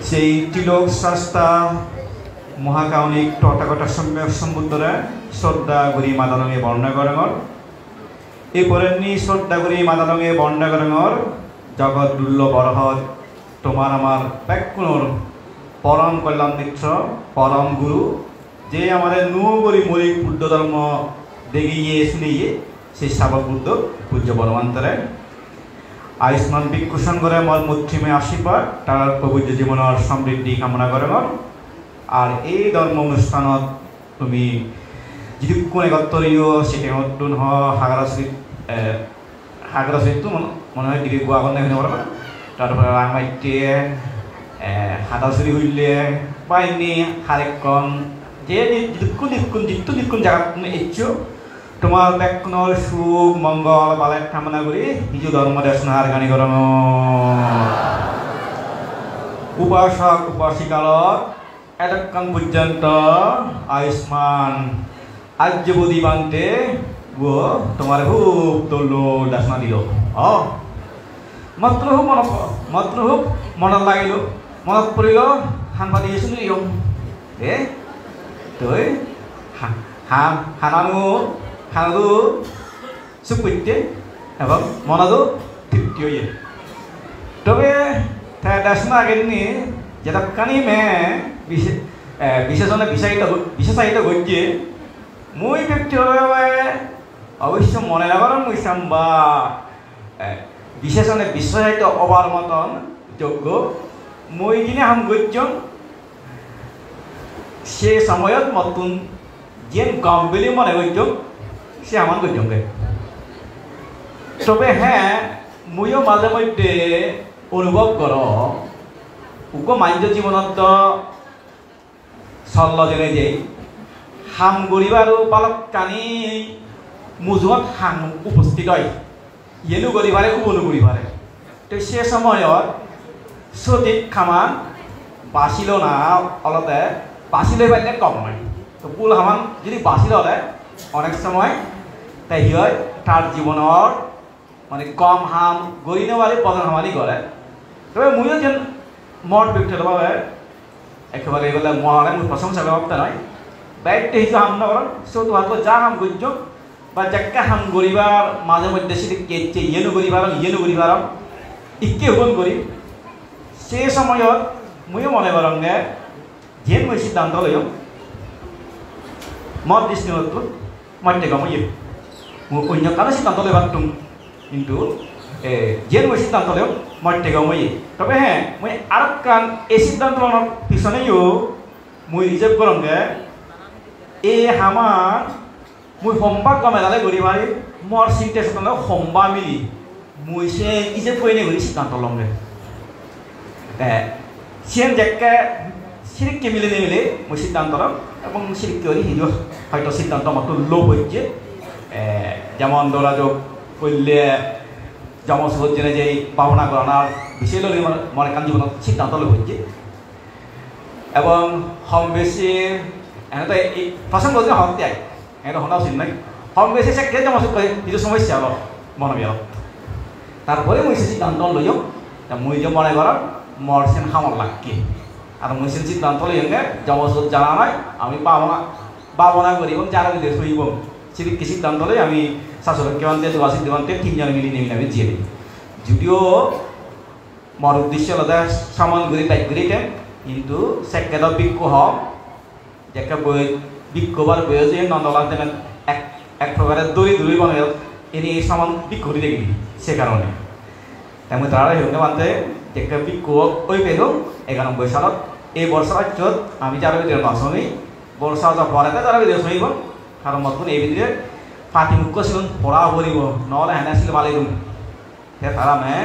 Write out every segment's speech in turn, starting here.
সেই তিলক শাস্তা মহাকাউনিক তথাগত সম্বুদ্ধরা শ্রদ্ধা করি মাদালঙে বর্ণনা করেন এই পরেননি শ্রদ্ধা করি মাদালঙে বর্ণনা করেন জগৎ দুর্লভ বরহৎ তোমার আমার ব্যাকুণর পরম কল্যাণ মিত্র পরম গুরু যে আমাদের নুবরি মৌলিক বুদ্ধ ধর্ম দেখিয়ে শুনিয়ে সেই শাবক বুদ্ধ পূজ্য বনমান্তরে আয়ুষ্মান ভিক্ষুষণ করে মল মুত্রিমে আশীর্বাদ তার পবিত্র জীবনের সমৃদ্ধি কামনা করেন আর এই ধর্ম অনুষ্ঠানত তুমি যদি কোন একত্তরীয় সেটা নতুন হাগরাশ্রী তো মনে হয় দিকে গোয়া করতে হতে পারবে তারপরে রাঙাইতে হাতাচুরি হইলে পাইনি হারেকন যে নিকুন জায়গা তুমি ইচ্ছু তোমার ব্যাকুণর সুখ মঙ্গল বালের কামনা করি হিজু ধর্ম দেশন আর গানি করন উপাসক উপাসিকালক এতক্ষণ পর্যন্ত আয়ুষ্মান আর্যবদী বান্তে গো তোমার খুব তোলো দাসনা দিল মাত্র হোক মনত লাগিল মনত পড়িল হানবা দিয়ে শুনি তই হানানো সুখ পেতে এবং মনাদো তৃপ্তি হয়ে তবে দাসনা আগে নিয়ে যেটাকানি মে বিশেষণে বিশেষায়িত গজ্যে মই ব্যক্তিভাবে অবশ্য মনে রাখার মুইসাম বা বিশেষণে বিশেষায়িত অবার মতন যোগ্য মই দিনে হাম গজ্যম সে সময়ত মতন যেন কম বলে মনে গজ্যম সে আমার গজ্যমকে তবে হ্যাঁ মইও মাঝে মধ্যে অনুভব কর উক মাঞ্জ জীবনত চল্ল যেনে যে হাম গরিবারও বালক কানি মুজুত হাম উপস্থিত হয় ইয়েনো গরিবারে উবনো গরিবারে তো সে সময়ত সঠিক খামান বাঁচিল না অলতে বাঁচিলে পাইলে কম হয় তো পুল হামান যদি বাঁচিল হলে অনেক সময় তাই হয় তার জীবনের মানে কম হাম গরিনে বাড়ি পদন হামানি করে তবে মইও যেন মঠ ব্যক্তিগতভাবে একেবারে এগুলো মনে মুই প্রশংসা ব্যবস্থা নয় বাইরটা হিসেবে হাম নকর সৌতো হাত যা হাম গজ্য বা যাকে হাম গরিবার মাঝে মধ্যে সেটি কেচে ইয়েনো গরিবার ইকে হুন করি সে সময়ত মইও মনে করং নে যে মই সিদ্ধান্ত লই মত দৃষ্টিগত মধ্যে গমই অন্য কারো সিদ্ধান্ত লই পারতুম কিন্তু যে মই সিদ্ধান্ত লই মধ্যে গমই তবে হ্যাঁ মই আর কান এই সিদ্ধান্ত লওয়ার পিছনেও মই রিজার্ভ করং গে এ হামা মই সম্বাক গমেলালে গরিবারি মর চিন্তা চেতনা সম্বা মিলি মই সে ইজে ফইনে গরি সিদ্ধান্ত লং গে সেন যাকে সিরিককে মিলে মিলে মই সিদ্ধান্ত লম এবং সিরিককে হলে হিজো হয়তো সিদ্ধান্ত মতো লোভ হচ্ছে যেমন দোলাযোগ করলে জমসবোধ জেনে যে পাওনা গণনার বিষয় লই মনে কান জীবন সিদ্ধান্ত লোভ হচ্ছে এবং হম বেশি এনে এই প্রসঙ্গ হম দেয় এটা শোনা উচিত নাই হম বেশি সে কে জমসবোধ করে কিছু সমস্যা হল মনোবিয়াল তারপরে মই সে সিদ্ধান্ত লইও মই যে মনে করার মর সেন হামল লাগে আর মই সে সিদ্ধান্ত লইগে জমসবোধ জানা নাই আমি পাবনা করি এবং যারা বিদেশ হইব সেদিকে সিদ্ধান্ত লই আমি শাসক কেবান্তে যোগাসী দেবান্তে তিনজন মিলি নেমে আমি জিয়ে দিই যদিও মর উদ্দেশ্য আলাদা সমান করে টাইপ করিতে কিন্তু সেকেন্ড বিক্ষ হক যাকে বিক্ষবার বয়ে যে নন্দলাল দেন এক প্রকারের দড়ি বানাই এনে এই সমান বিক্ষ করে দেখি সে কারণে তেমন তারা হেউকে মানতে যাকে বিক্ষ ওই পেল 91 সালত এই বর্ষার চোদ আমি যারা বিদের নশনি বর্ষা যা পরে যারা বিদেশ হইব কারণ মতন এই ভিতরে পাতি মুখ্য ছিল পড়া পড়ব নহলে হেনে আসলে ভালো রুম তারা মে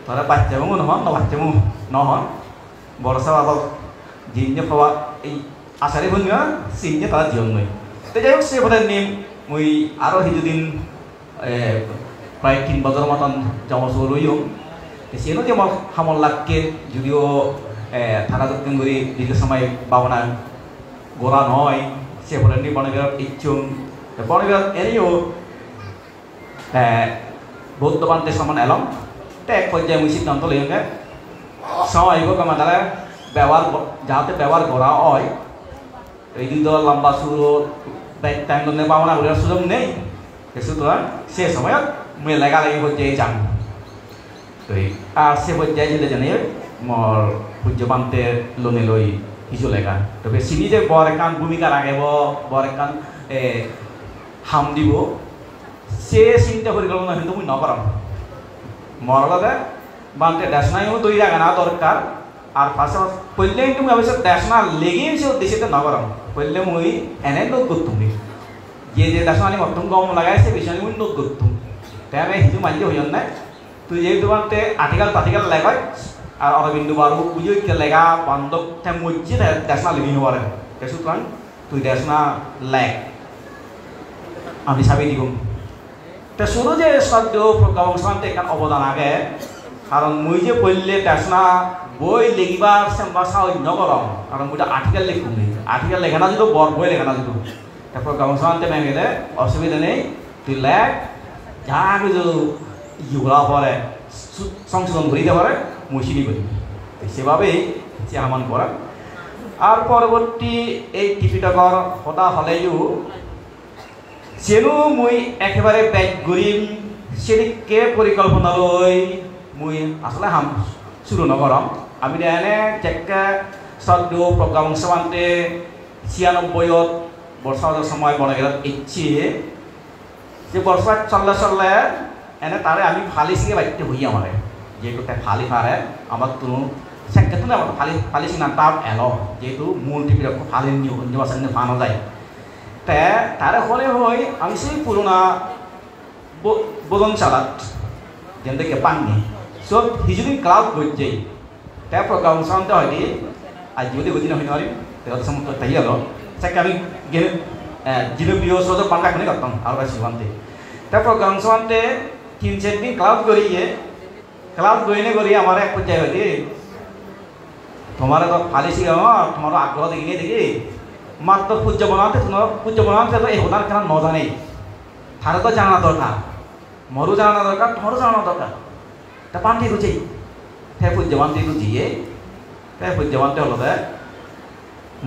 তারা বাচ্চাবো নহন বাচ্চাবো নহন বর্ষা আবার জিনে পাওয়া এই আষাঢ়ি ভূমিকা চিনে তারা জীবন নয় তো যাই হোক সে বোধহয় নেম মই আরও কিছুদিন প্রায় 3 বছর মতন জমা রইও সেনো যে আমার হামল লাগকে যদিও থানা দক্ষিণ করি দীর্ঘ সময় পাবনা গোড়া নয় সে বোধহয় বনবিভাগ ইচ্ছুম বনবিভাগ এনেও বৌদ্ধ বান্তে সমান এলাম তো এক পর্যায়ে মই সিদ্ধান্ত লইগে সময় আইব আমার দ্বারা ব্যবহার যাহাতে ব্যবহার করা হয় এই দিন লম্বা সুরো টাইম তো পাবো না ওটার সুযোগ নেই সুতরাং সে সময় মুই লেগালেগি পর্যায়ে যান তো আর সে পর্যায়ে যেতে জানি মর পূজ্যবান্তে লোনে লই কিছু লেখা তবে চিনি যে বৰ একান ভূমিকা রাখব বৰ একান হাম দিব সে চিন্তা পরিকল্পনা কিন্তু মুই নকরাম মরলতে বান্তে দেশনাইও তৈরি রাখা না দরকার আর পাশাপাশি পড়লে কিন্তু মুই অবশ্য দেশনা লেগেই সে উদ্দেশ্যে নকরাম পড়লে মুই এনে নোট করতুম যে দেশনানি মধ্যম গম লাগাইছে বিষয় মুই নোট করতুম তাই আমি হিজু মাঝে হইন না তুই যেহেতু বান্তে আর্টিকেল লেখায় আর অরবিন্দু বারু বুঝে লেখা বান্ধব মুজি দেশনা লিখি পারে সুতরাং তুই দেশনা লেখ আমি সাবি দিব তা শুরু যে শব্দ প্রজ্ঞাবংশান্তে এখান অবদান আগে কারণ মুই যে পড়লে দেশনা বই লিখিবার বাসা নগরম কারণ মুইটা আর্টিকেল লিখুন আর্টিকেল লেখা না যদি বড় বই লেখা না যদি তারপর প্রজ্ঞাবংশান্তে মেঘে অসুবিধা নেই তুই লেখ যা কিছু ইগুলা পরে সংশোধন করিতে পারে মুশিনি করি সেভাবেই যে আমান করা আর পরবর্তী এই টিপিটকর হতা হলেও যেনো মুই একেবারে ব্যাগ গরিম সেদিকে পরিকল্পনা লই মুই আসলে হাম শুরু নকরম আমি এনে যেকে শ্রদ্ধ প্রজ্ঞাবংশান্তে 96 বর্ষার সময় বনগেরাত ইচ্ছে যে বর্ষা চললে এনে তারে আমি ফালিসিকে বাইতে হই আমার যেহেতু ফালি ফারে আমার তো সেক্ষেত্রে না আমার ফালিসি না তার এলো যেহেতু মূল টিপিটা ফালি নিবাসন ফানো যায় তারে হলে হয় আমি সেই পুরোনা বোধন চালাত যেমন পাননি সব হিজুদিন ক্লাউড করছে তাই প্রজ্ঞাবংশান্তে হয়নি আর যদি বুঝি নয় নয় তাহলে সমস্ত তাই হলো সেকে আমি জিরো প্রিয় সহজ পান্ডা খুনে করতাম আর শিবান্তে তাই প্রজ্ঞাবংশান্তে 3-4 দিন ক্লাউড করিয়ে ক্লাস গইনে করি আমার এক পর্যায়ে হইতে তোমার তো ফালিসি তোমার আগ্রহ দেখি দেখি মাত্র পূজ্য বানাতে তো এই হোদার কেন নজানে তারা তো জানা দরকার মরু জানা দরকার তোমারও জানা দরকার তা পান্তি খুঁজে হ্যাঁ পূজ্যবান্তি খুঁজিয়ে তাই পূজ্যবান্তি হলো দে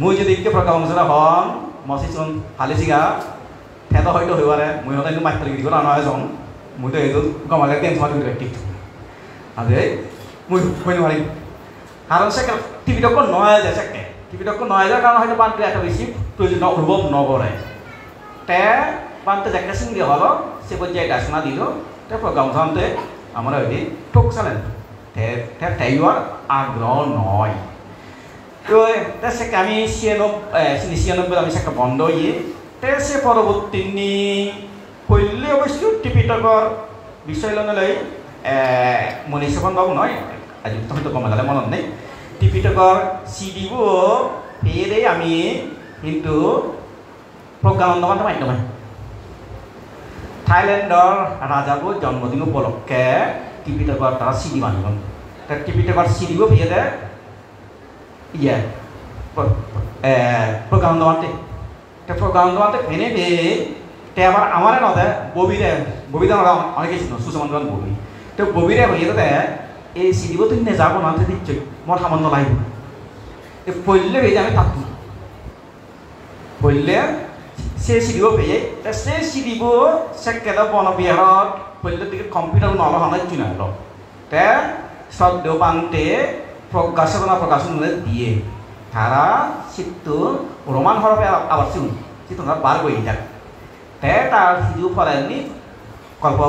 মুই যদি একটু প্রজ্ঞাবংশটা হন মসিচন ফালিসিগা হ্যাঁ তো হয়তো হইবারে মুই হয়তো মাত্র দিব না নয় যখন মুই তো এই গমালে টেন্স মারি ব্যক্তিত্ব আরে মুই হই নোৱাৰিম কারণ সেকে টিভিটক নয় যায় সেকে টিভিটক নয় যায় কারণ হয়তো বানতে একটা বেশি প্রয়োজন অনুভব নকরে তে বানতে যাকে সিঙ্গে হলো সে পর্যায়ে ডাকনা দিল তে প্রজ্ঞাবংশান্তে আমরা হইতে ঠোক চালেন তাইওয়ার আগ্রহ নয় তো সেকে আমি 96 আমি সেকে বন্ধ ইয়ে তে সে পরবর্তী হইলে অবশ্য টিপিটকৰ বিষয় লই মনীষখন বাবু নয় আজ হয়তো কমালে মনত নেই টিপিটকৰ সিডিব পেয়ে আমি কিন্তু প্রজ্ঞানন্দ মাধ্যমে মাধ্যমে থাইল্যান্ডর রাজাবো জন্মদিন উপলক্ষে টিপিটকৰ তারা সিডি বানিব টিপিটকৰ সিডিব পেয়ে দে ইয়ে প্রজ্ঞানন্দ মানতে প্রজ্ঞানন্দ মানতে ফেনে পেয়ে তে আবার আমারে নদে ববিদা অনেকে ছিল সুষমন ববি তো ববিরে হয়ে যাতে এই সিডিব তুই নে যাব না তুই দিচ্ছ মোর সামান্য লাগিব পড়লে ভেজে আমি থাকতুম পড়লে সে সিডিব পেয়ে সে সিডিব সে কেদ বনবিহারত পড়লে দিকে কম্পিউটার নল হানাই চুনা হলো তে শ্রদ্ধ বান্তে প্রকাশন দিয়ে তারা সিটু রোমান হরফে আবার শুন সিটু বার বই যাক তে তার সিডিও ফলায়নি কল্প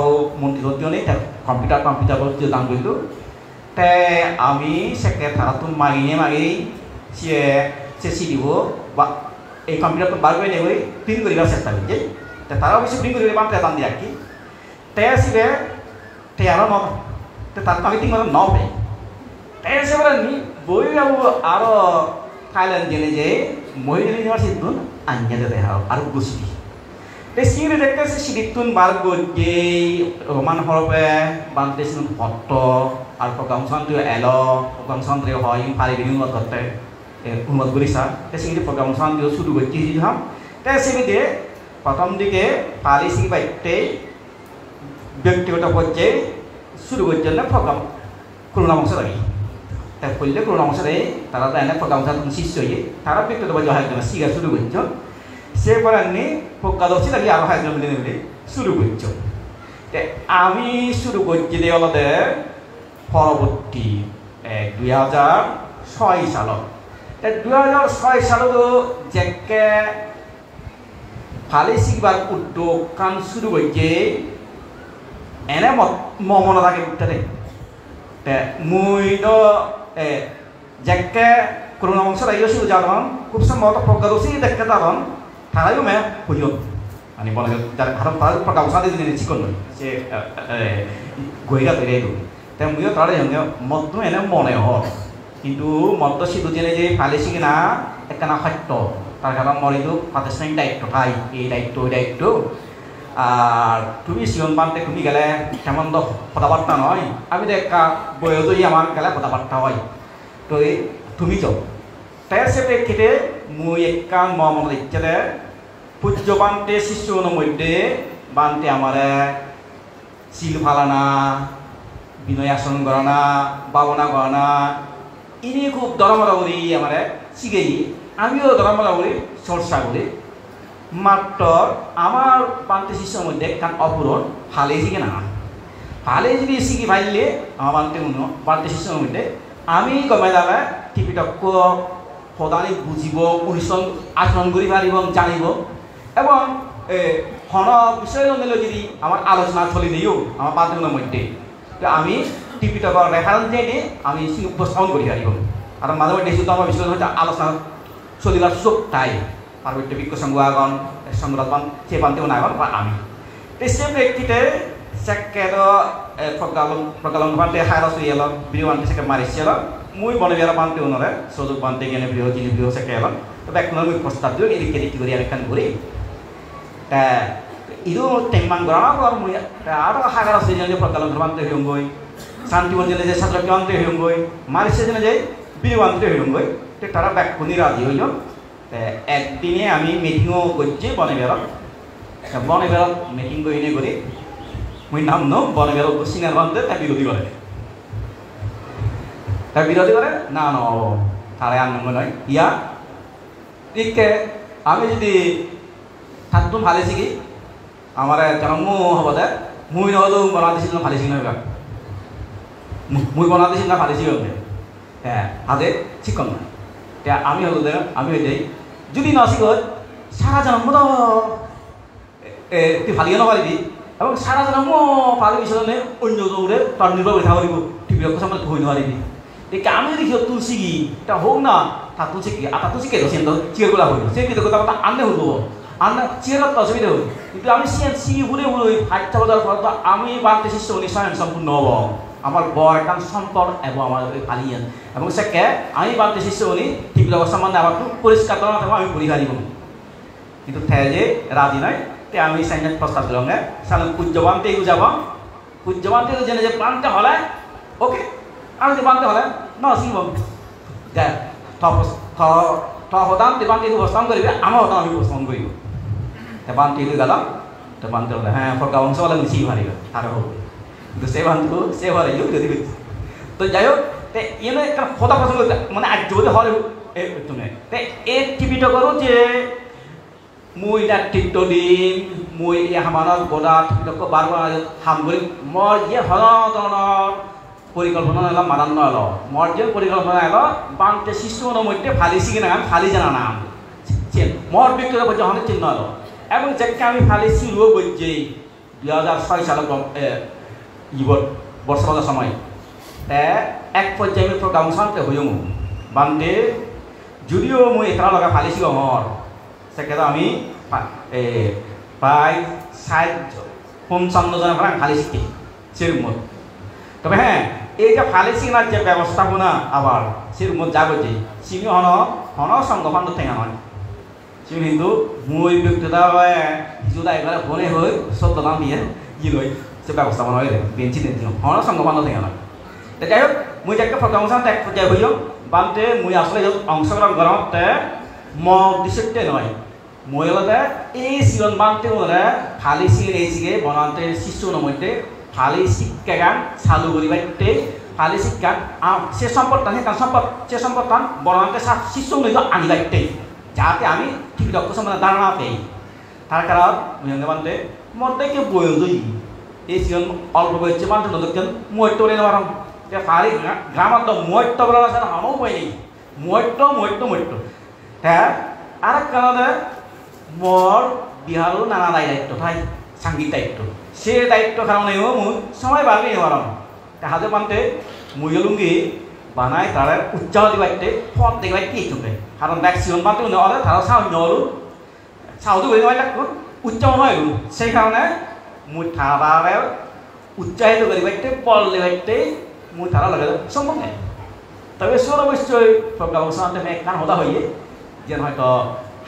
মন্ত্রী হতেও নেই কম্পিউটার বলতে দাম করল তে আমি সেকে তারা তো মাগিয়ে সে সিডিব বা এই কম্পিউটার বার করে নেই প্রিন্ট করিবার চেষ্টা করছে তারা অবশ্যই প্রিন্ট করে বাম দাম দিয়ে রাখি তে আসবে তে আরো তার আমি 3 মাস নবে তে এসে বলেনি বই যাবো আরো থাইল্যান্ড জেনে যে মহিলা ইউনিভার্সিটি আনিয়ে দেবে আরো গুছি Desire dekte se siditun bargo je roman horope bante sinun foto al program tu elo program tu hoy pari bini ngot kote umat gurisa desire program tu sudu gochi ham desire de prothom dike pari si baite ব্যক্তিগত পর্যায়ে শুরু করছেন না programme corona বংশ লাগি তা করলে কোনো অংশ নেই তারা তো এনে প্রকাশ শিষ্য হয়ে তারা ব্যক্তিগত বাজে একজন শিখা শুরু করছো সে পরে এমনি প্রকাদশী লাগে আরো একজন মিলে মিলে শুরু করছো আমি শুরু করছি দিয়ে হলদে পরবর্তী 2006 সাল 2006 সালও যেকে ফালি শিখবার উদ্যোগ কান শুরু করছে এনে মনে থাকে উঠতে মুই তো যেকে কোনো অংশ রাইও শুরু যান খুব সম্ভবত প্রকাদশী দেখতে যান তারাইও মে হুজুর মানে বলে যার হারাম তার প্রকাশাতে দিনে চিকন সে গইরা তৈরি হইল তাই মুইও তারা সঙ্গে মদ এনে মনে হয় কিন্তু মদ সিদ্ধ জেনে যে ফালি শিখি না একখানা সত্য তার কারণ মরিল প্রাতিষ্ঠানিক দায়িত্ব ঠাই এই দায়িত্ব ওই দায়িত্ব আর তুমি সিয়ন বানতে তুমি গেলে তেমন তো কথাবার্তা নয় আমি তো একটা বয়সই আমার গেলে কথাবার্তা হয় তো তুমি যাও তাই সে প্রেক্ষিতে মুই একটা মন ইচ্ছে পূজ্য বানতে শিষ্যর মধ্যে বানতে আমার শিল ফালানা বিনয় আসন গণনা বাবনা গণনা ইনি খুব দরমরা করি আমার শিখেই আমিও দরমরা করি চর্চা করি মাত্র আমার বানতে শিষ্যর মধ্যে কারণ অপূরণ ফালে শিখে না ফালে যদি শিখি ফাইলে আমার বানতে শিষ্যর মধ্যে আমি গমে দালে টিপিটক্য সদানি বুঝিব অনুসরণ আচরণ করি পারিব জানিব এবং হন বিষয় নিলে যদি আমার আলোচনা চলি দিও আমার বান্ধবের মধ্যে তো আমি টিপিটকৰ রেফারেন্স দিয়ে আমি উপস্থাপন করি পারিব আর মাঝে মধ্যে শুধু আমার বিষয় হচ্ছে আলোচনা চলিবার সুযোগ তাই পার্বত্য বিজ্ঞ সংঘ আগন সংগ্রাম সে বান্ধব আগন বা আমি সে প্রেক্ষিতে সেকেন্ড প্রকালন বানতে হারা শুয়ে এলাম বিরু বানতে সেকে মারিছে এলাম মুই বনে বেলা বানতে ওনারে সুযোগ বানতে গেলে বৃহ যিনি বৃহ সেকে এলাম তবে এখন মুই প্রস্তাব দিও এদিকে এদিকে করি আরেকখান করি তা ইদু টেম্মান গড়া আর মুই আরো হাগারা শুয়ে যে প্রকালন বানতে হইম গই শান্তিবন জেলে যে ছাত্র বানতে হইম গই মারিছে জেনে যে বিরু বানতে হইম গই তো তারা ব্যাকুনি রাজি হইল একদিনে আমি মিটিংও করছি বনে বেরত মিটিং করি মুই নাম নো বনে বেরত সিনার বান্ধে তার বিরোধী করে না ন তারা আর নাম নয় ইয়া ঠিক আমি যদি থাকতুম ভালে শিখি আমার জন্ম হব দে মুই নহলো বনা দিছিল ভালে শিখি নয় মুই বনা দিছিল না ভালে শিখি হ্যাঁ হাতে শিক্ষণ না আমি হলো দে আমি হয়ে যাই যদি না শিখ সারা জন্ম তো তুই ফালিয়ে নপারিবি এবং সারা জন্ম ফালি পিছনে অন্য দৌড়ে তার নির্ভর করে থাকব টিভি সামনে ধরে নোৱাৰিবি ঠিক আমি যদি তোর শিখি তা হোক না তা তুলছি কি আর তুলছি কে সেন চিয়ারগুলা হইল সে কিন্তু কথা আনলে হইব আনলে চিয়ার তো অসুবিধা হইল কিন্তু আমি শিখি ঘুরে ঘুরে ফাইটটা বাজার পর তো আমি বাড়তে শিষ্য উনি স্বয়ং সম্পূর্ণ হব আমার বড় একটা সম্পদ এবং আমার ফালিয়ান এবং সেকে আমি বাড়তে শিষ্য উনি টিভি সম্বন্ধে আমার পরিষ্কার করা থাকবো আমি পরীক্ষা দিব কিন্তু যে রাজি নয় তে আমি সাইনের প্রস্তাব দিলাম সালে পূজ্যবানতে যাব পূজ্যবানতে জেনে যে বানতে হলে ওকে আমি যদি বানতে হলে না শিখব হতাম বানতে উপস্থাপন করবে আমার হতাম আমি উপস্থাপন করব বানতে গেলাম তো বানতে হলে হ্যাঁ ফরকা অংশ হলে আমি শিখি পারিব আর হোক কিন্তু সে বান্ধব সে হলে যদি তো যাই হোক এনে একটা কথা পছন্দ মানে আজ যদি হলে তুমি এই টিভিটা করো যে মুই নেতৃত্ব দিম মুই হামানত গদা টিভিটক বারবার হাম করি মর যে ধৰণৰ পরিকল্পনা এলাম মানান্ন এলো মর যে পরিকল্পনা এলো বানতে শিশুর মধ্যে ফালি শিখি না ফালি জানা নাম মর ব্যক্তিগত যখন চিহ্ন এলো এবং যেকে আমি ফালি শিখব বলছি 2006 সাল বর্ষবাজার সময় এক পর্যায়ে আমি প্রোগ্রাম শান্তি হইম বানতে যদিও মুই এখানে লগা ফালি শিখ হর সেক্ষেত্রে আমি প্রায় 55 জনের ফালি শিখি সেরকম তবে হ্যাঁ এই যে ফালি শিখার যে ব্যবস্থাপনা আবার সেরকম যাবে যে সিমি হন সংগঠন ঠেঙা নয় সিমি কিন্তু মুই ব্যক্তিতা কিছুটা এবারে ফোনে হয়ে 14 নাম দিয়ে ই লই সে ব্যবস্থাপনা হয়ে বেঞ্চি দিন হন সংগঠন ঠেঙা নয় তো যাই হোক মুই যে প্রোগ্রাম শান্তি এক পর্যায়ে হইল বানতে মুই আসলে অংশগ্রহণ করতে উদ্দেশ্যতে নয় মই হলে এই সিজন বানতে হলে ফালি শিখে এই শিখে বনাতে শিশু মধ্যে ফালি শিক্ষা গান চালু করিবাইতে ফালি শিক্ষা সে সম্পদটা সে সম্পদটা বড়কে শিশু নিত আনি লাগতে যাতে আমি ঠিক লক্ষ্য সম্বন্ধে ধারণা পেয়ে তার কারণ বান্ধে মধ্যে কেউ বই জয়ী এই সিজন অল্প বয়সে মানুষ নতুন মুহূর্ত নেওয়ার ফালি গ্রামার তো মুহূর্ত বলা আছে হামও বই নেই মুহূর্ত হ্যাঁ আর এক কারণে মোর বিহারও নানা দায়িত্ব তাই সাংগীত দায়িত্ব সে দায়িত্ব কারণেও মুই সময় বাড়বি নেওয়ার তাহাদের মানতে মুইলুঙ্গি বানাই তারা উৎসাহ দিবাইতে ফল দেখবাই কি চুপে কারণ দেখ সিজন মানতে নেওয়ারে তারা সাহস নেওয়ালো সাহস করে নেওয়াই লাগতো উৎসাহ নয় সেই কারণে মুই তারা উৎসাহিত করিবাইতে বল দিবাইতে মুই তারা লাগে সম্ভব নেই তবে সর অবশ্যই প্রজ্ঞাবসানতে একখান হতা হইয়ে যেন হয়তো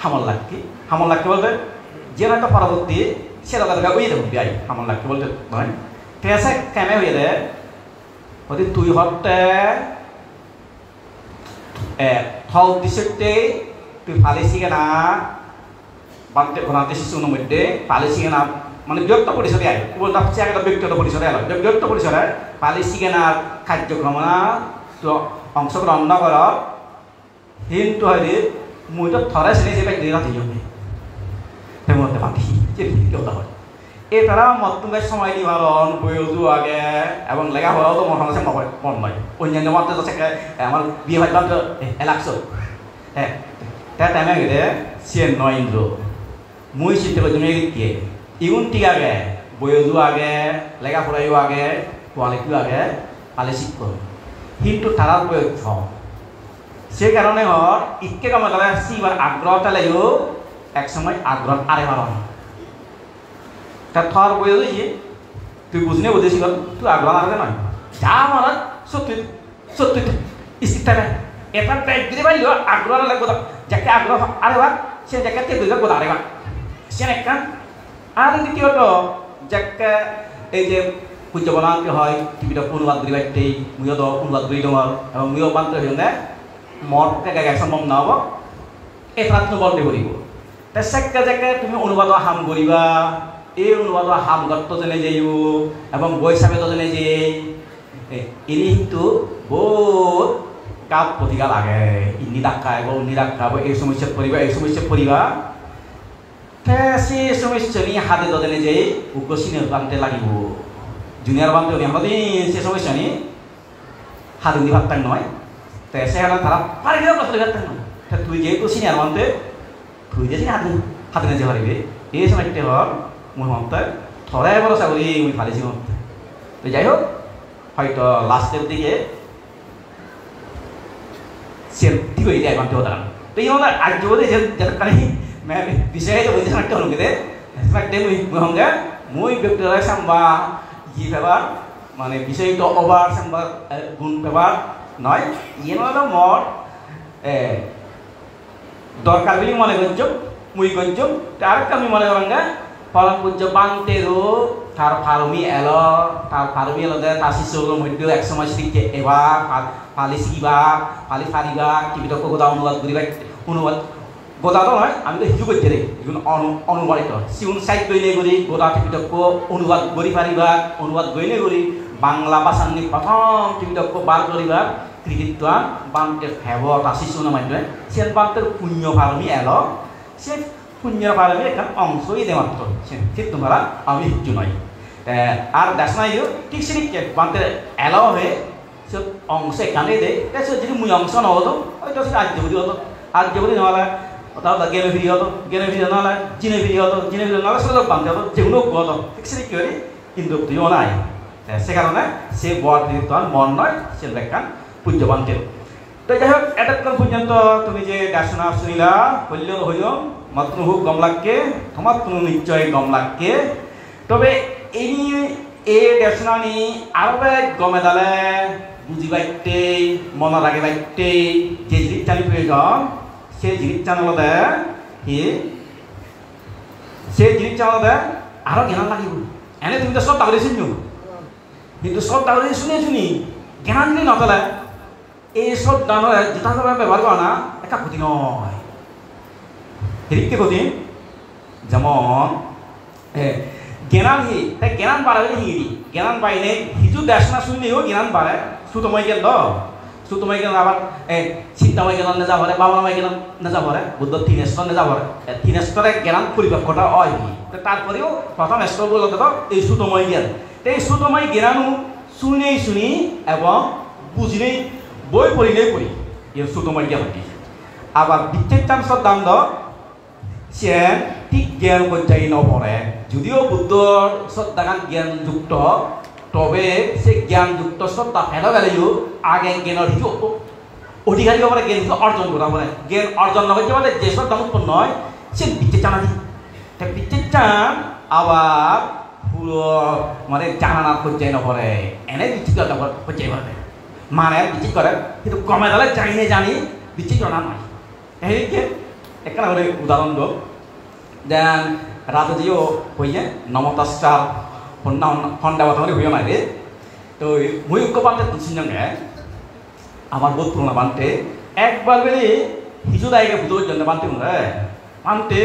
হামল লাগতে বলতে যেন হয়তো পরবর্তী সে লগে ওই দেবো বিয়াই হামল লাগতে বলতে নয় ঠিক আছে কেমে হয়ে দে যদি তুই হতে থল দিশতে তুই ফালিসিগে না বান্তে ঘনাতে শিশুর মধ্যে ফালিসিগে না মানে ব্যক্ত পরিসরে আয় বলতে হচ্ছে একটা ব্যক্তিগত পরিসরে এলো ব্যক্তিগত পরিসরে ফালিসিগে না কার্যক্রম না তো অংশগ্রহণ নকর কিন্তু হয়তো মুই তো থরে শ্রেণী হিসেবে রাজি হবে মধ্যে পাখি যে ভিত্তিকতা হয় এছাড়া মতুঙ্গাই সময় নিবারণ বইজু আগে এবং লেখাপড়াও তো মনে হচ্ছে মন নয় অন্যান্য মতে তো আমার বিয়ে ভাবলাম তো এলাকশো হ্যাঁ তার টাইমে গেলে সে নয় ইন্দ্র মুই চিন্তা করছি কি ইউন ঠিক আগে বইজু আগে লেখাপড়াইও আগে কোয়ালিটিও আগে পালে শিক্ষক কিন্তু তারার প্রয়োগ সে কারণে হর ইকে কামে গেলে সিবার আগ্রহটা লাগেও একসময় আগ্রহ আরে বাড়ান তার থর বয়ে দিয়েছি তুই বুঝনে বুঝেছি তুই আগ্রহ আরে নয় যা আমার সত্যি স্থির থাকে এটা ব্যাগ দিতে পারিল আগ্রহ লাগবে যাকে আগ্রহ আরে বা সে যাকে তেল গোদা আরে বা সে একটা আর দ্বিতীয়ত যাকে এই যে পূজ্য বনাতে হয় টিভিটা অনুবাদ করি বাইতেই মুইও তো অনুবাদ করি তোমার এবং মুইও বান্তে হইলে মরকে গায়ে সম্ভব না হব এটা তুমি বলতে করিব তাই সেকা যাকে তুমি অনুবাদ হাম করিবা এই অনুবাদ হাম দত্ত জেনে যাইব এবং বৈশাখে তো জেনে যে ইনি কিন্তু বহুত কাপ প্রতিকা লাগে ইনি ডাক্কা এবং উনি ডাক্কা এই সমস্যা পড়িবা সে সমস্যা নিয়ে হাতে তো জেনে যে উগ্রসীনে বানতে লাগিব জুনিয়র বানতে দিন সে সমস্যা নিয়ে হাতে উনি ভাবতাম নয় তো সেখানে তারা পারে ভাবতাম নয় তুই যেহেতু সিনিয়র বানতে তুই যে হাতে নিতে পারবি এই সময়টা হল মুই মতে থরাই বড় চাকরি মুই ফালিছি মতে তো যাই হোক হয়তো লাস্টের দিকে সে ঠিক হয়ে যায় বানতে হতো তো এই হলো আজ যদি যেখানে বিষয়ে বলতে একটা হলো কেটে মুই সঙ্গে মুই ব্যক্তিগত সাম্বা ই পেপার মানে বিষয়িত ওভার সাম্বা গুণ পেপার নয় ইয়ে হলো মোর দরকার বলে মনে করছো মুই করছো তার আমি মনে করেন পরম পূজ্য বান্তেরও তার ফার্মি এলো তার শিশুর মধ্যে এক সময় শিখে এবার ফালি শিখিবা ফালিবা টিভিটা গোদা অনুবাদ করিবা অনুবাদ গোদা তো নয় আমি তো হিজু করছি রে এগুলো অনুবাদিত সিউন সাইড গইলে করি গোদা টিভিটা অনুবাদ করি পারিবা অনুবাদ গইলে করি বাংলা ভাষা নিয়ে প্রথম টিভিটা বার করিবা কৃতিত্ব বান্তের ফেবর তার শিশুর মাধ্যমে সে বান্তের পুণ্য ফার্মি এলো সে পুণ্যের ফার্মি একটা অংশই দে মাত্র ঠিক তোমরা আমি হিজু নয় আর দেশ নাই ঠিক সেদিকে বান্তের এলাও হয়ে সে অংশ এখানে দেয় সে যদি মুই অংশ নহতো হয়তো সে আর্যবতী নহলে তাহলে গেলে ফিরি নহলে জিনে ফিরি নহলে সেটা বান্ধে হতো যেগুলো গত ঠিক সেদিকে করি কিন্তু তুইও নাই সে কারণে সে বর মন নয় সে ব্যাখ্যান পূজ্য বান্তের তো যাই হোক এতক্ষণ পর্যন্ত তুমি যে দেশনা শুনিলা হইল হইল মাত্র হোক গম লাগকে তোমার কোনো নিশ্চয় গম লাগকে তবে এই দেশনা নি আরো এক গমে দালে বুঝি বাইতে মনে লাগে বাইতে যে জিনিসটানি প্রয়োজন সেই জিনিসটা নলদে সেই জিনিসটা নলদে আরো জ্ঞান লাগিব এনে তুমি তো সব তাহলে শুনিও কিন্তু সব তাহলে শুনি জ্ঞান যদি নচলে এই সব দানের যেটা ব্যবহার করা না একটা ক্ষতি নয় হেরিকে ক্ষতি যেমন জ্ঞান তাই জ্ঞান বাড়াবে হিঁড়ি জ্ঞান বাইলে হিজু দেশ না শুনলেও জ্ঞান বাড়ে সুতমাই গেল সুতমাই গেল আবার চিন্তামাই গেল না যাবরে বাবামাই গেল না যাবরে বুদ্ধ তিন স্তর না যাবরে তিন স্তরে জ্ঞান পরিপক্কতা হয় তারপরেও প্রথম স্তর বলতে তো এই সুতমাই জ্ঞান এই সুতমাই জ্ঞান শুনেই শুনি এবং বুঝিনেই বই পড়িলেই পড়ি এই সুতমাই জ্ঞানটি আবার বিচ্ছেদ দান্ড সে ঠিক জ্ঞান পর্যায়ে নপড়ে যদিও বুদ্ধর শ্রদ্ধাগান জ্ঞানযুক্ত তবে সে জ্ঞানযুক্ত শ্রদ্ধা ফেলা গেলেও আগে জ্ঞানের কিছু অধিকারী হবার জ্ঞান অর্জন করা বলে জ্ঞান অর্জন না করতে পারলে যে শ্রদ্ধা উৎপন্ন হয় সে বিচ্ছেদ জানানি তাই বিচ্ছেদ চান আবার পুরো মানে জানানার পর্যায়ে নপড়ে এনে বিচ্ছেদ পর্যায়ে পড়ে মানে বিচ্ছেদ করে কিন্তু কমে গেলে জানি বিচ্ছেদ জানা নয় এইকে এখানে করে উদাহরণ দো দেন রাজাজিও হইয়ে নমতাস্টা হন্ডা কথা হইয়া নাই রে তো মুই উক্ক পান্তে তুলসিঞ্জঙ্গে আমার বোধ পুরোনো বানতে একবার বেলে হিজু দায়কে বুঝোর জন্য বানতে মনে বানতে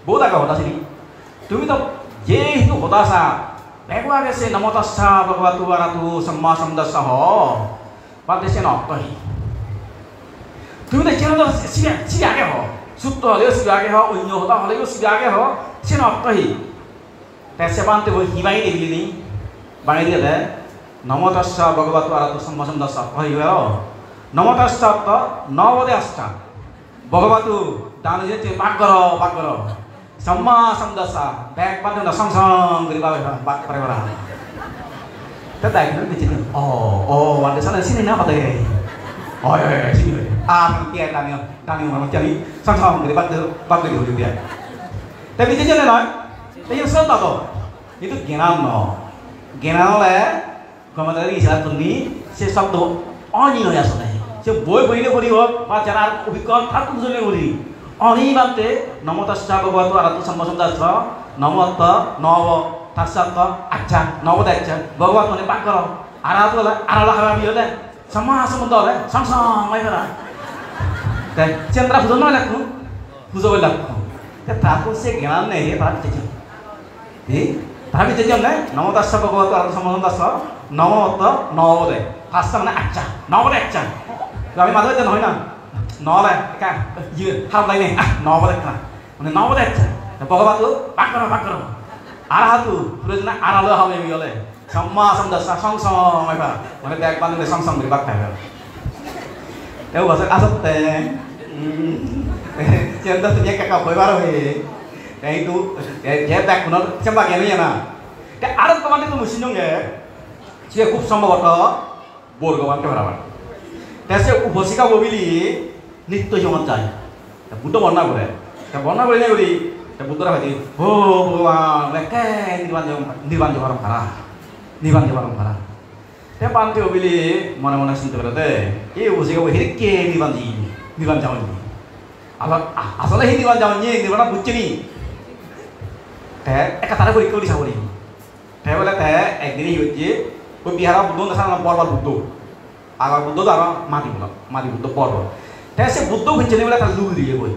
বোধ আগে হতাছিলি তুমি তো যে হিজু হতাশা বেগুয়া গেছে নমতাস্টা ভগবাতু আরাতু সম্মা সমদাস্তা হ বানতে সে নক্তহি তুমি তো যেন সিবি আগে হ সুপ্ত হলেও সিবি আগে হ অন্য হতা হলেও সিবি আগে হ সে নক্তহি তাই সে বানতে হিবাই দিবি নি বাঙালি দিয়ে নমতাস্য ভগবত আরাতু সম্মা সমদাস্তা হইব নমতাস্য তো নবদে আস্থা ভগবতু দান যে পাক কর সম্মা সমদাস্তা ব্যাগ পাতে না সং সং করি বাক পারে করা তা তাই কিন্তু দিছি ও ওয়ান্ডে সানা সিনি না পাতে oi sini kia tani orang cari sang dari bak dari hulu dia tapi jadi apa tapi yang salah tu itu genan le kalau dari istilah tundi sesuatu oni ya sebenarnya se boy ni beri pacaran ubikon tak tu sulit beri oni bante namotasya bhagavatu aratu sammasandasya namata nawa tasata acha nawa acha bhagavatu ni bak karo aratu la arala harami le sama semudah le sang mai kara dan cendera bukan mana aku bukan aku tapi se genan ni tapi jadi tapi jadi apa nama dasar bhagavatu aratu sammasandasya nama nawa le tasya mana acha nawa acha kami malu je nahi na nawa le kan ye hal lain ni nawa le kan mana nawa acha bhagavatu bak karo aratu terus na arala harami le सम्मा समदस्या सं सं mai pa mana tek pan le song song beri bak ta teu bahasa asap te centa tu dia kakak boy baru he itu dia tek kuno sembah gini ya na ke arat kawan itu musim dong ya cia kup sama bata bor kawan ke berawan tese ubosika bobili nitto jangan cai butuh warna boleh ni beri butuh apa sih oh mereka niban orang parah niban orang parah. Tapi pantai obili mana sentuh berada. Ini usia kau hidup ke niban jauh ni. Asalnya niban jauh ni niban bucin ni. Tapi kata aku ikut di sahuri. Tapi boleh tapi ekdini hidup je. Kau biara butuh nasal nampor butuh. Agar butuh tu apa mati butuh por. Tapi se butuh bucin ni boleh terlalu dia kau.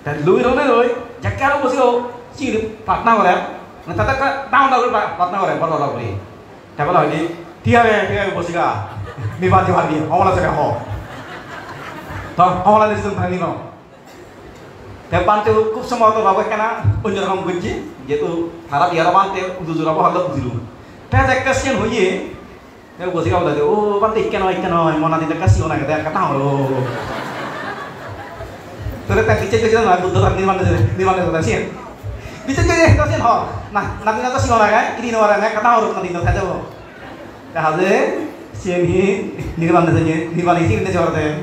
Terlalu orang ni, jika aku usia sih partner boleh. Nanti tak tahu partner orang baru orang beri. Tapi kalau ini dia bosika, ni baju hari, awalnya saya ho. Tahu awalnya itu tentang ni no. Tapi pantai kup semua tu bawa kena unjuk kamu kunci, jadi harap dia pantai untuk apa hal tu dulu. Tapi saya kasihan hoye, dia bosika udah tu, oh pantai ikan, mana tidak kasih orang kita kata oh. Terus tak kecil nak butuh ni mana kasihan. Bisa jadi kasihan ho. Nah, nanti sih orang kan, ini orang kan kata orang nanti saja ho. Dah ada sini niban isi kita jawab deh.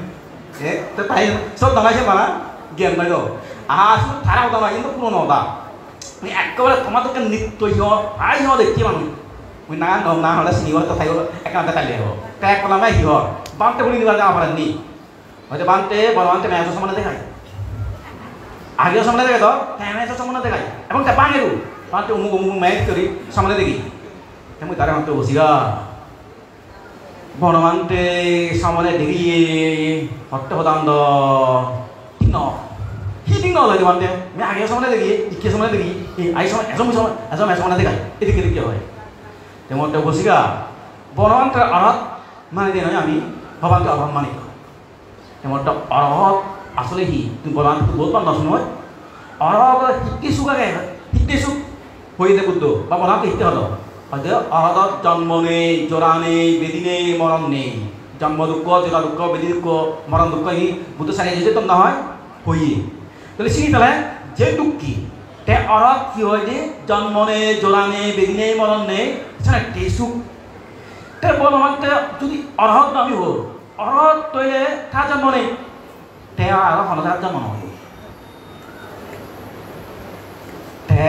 Tapi soal tangga siapa lah? Game itu. Asal thara utama itu pun nota. Ini ekor tomat tu kan nitto yo, ayo deh ciuman. Winan dom nah hola sini waktu tayo ekan kata dia ho. Kayak kalau mai ho, bante boleh niban apa ni? Macam bante macam sama nanti kan. Agar sama nanti tu, kayak sama nanti kan. Emang tak panggil tu. Pantai umum main kiri sama lagi. Kamu tarik mantu usia. Bono mante sama lagi. Hotte hotan do. Tinggal lagi mante. Me agar sama lagi. Ikut sama lagi. Asam lagi. Itu kiri kiri. Kamu tahu usia. Bono mante arat মানে দিয়ে নয় আমি ভবানকে অরহত মানিক এমন অরহত আসলে হি তুমি বলান বহুত বান্ধব নয় অরহত হিত্তেসুক হয়ে দে বুদ্ধ বা বলাকে হিতে হলো হয়তো অরহত জন্ম নেই জোড়া নেই বেদি নেই মরণ নেই জন্ম দুঃখ জোড়া দুঃখ বেদি দুঃখ মরণ দুঃখ হি বুদ্ধ সারিয়ে যেতে তো না হয় হইয়ে তাহলে চিনি তাহলে যে দুঃখী তে অরহত কি হয় যে জন্ম নেই জোড়া নেই বেদি নেই মরণ নেই সেখানে টেসুক তে বলবান যদি অরহত নামি হোক অরহত তৈলে তা জন্ম নেই তে আর হনজার জন্ম নয় তে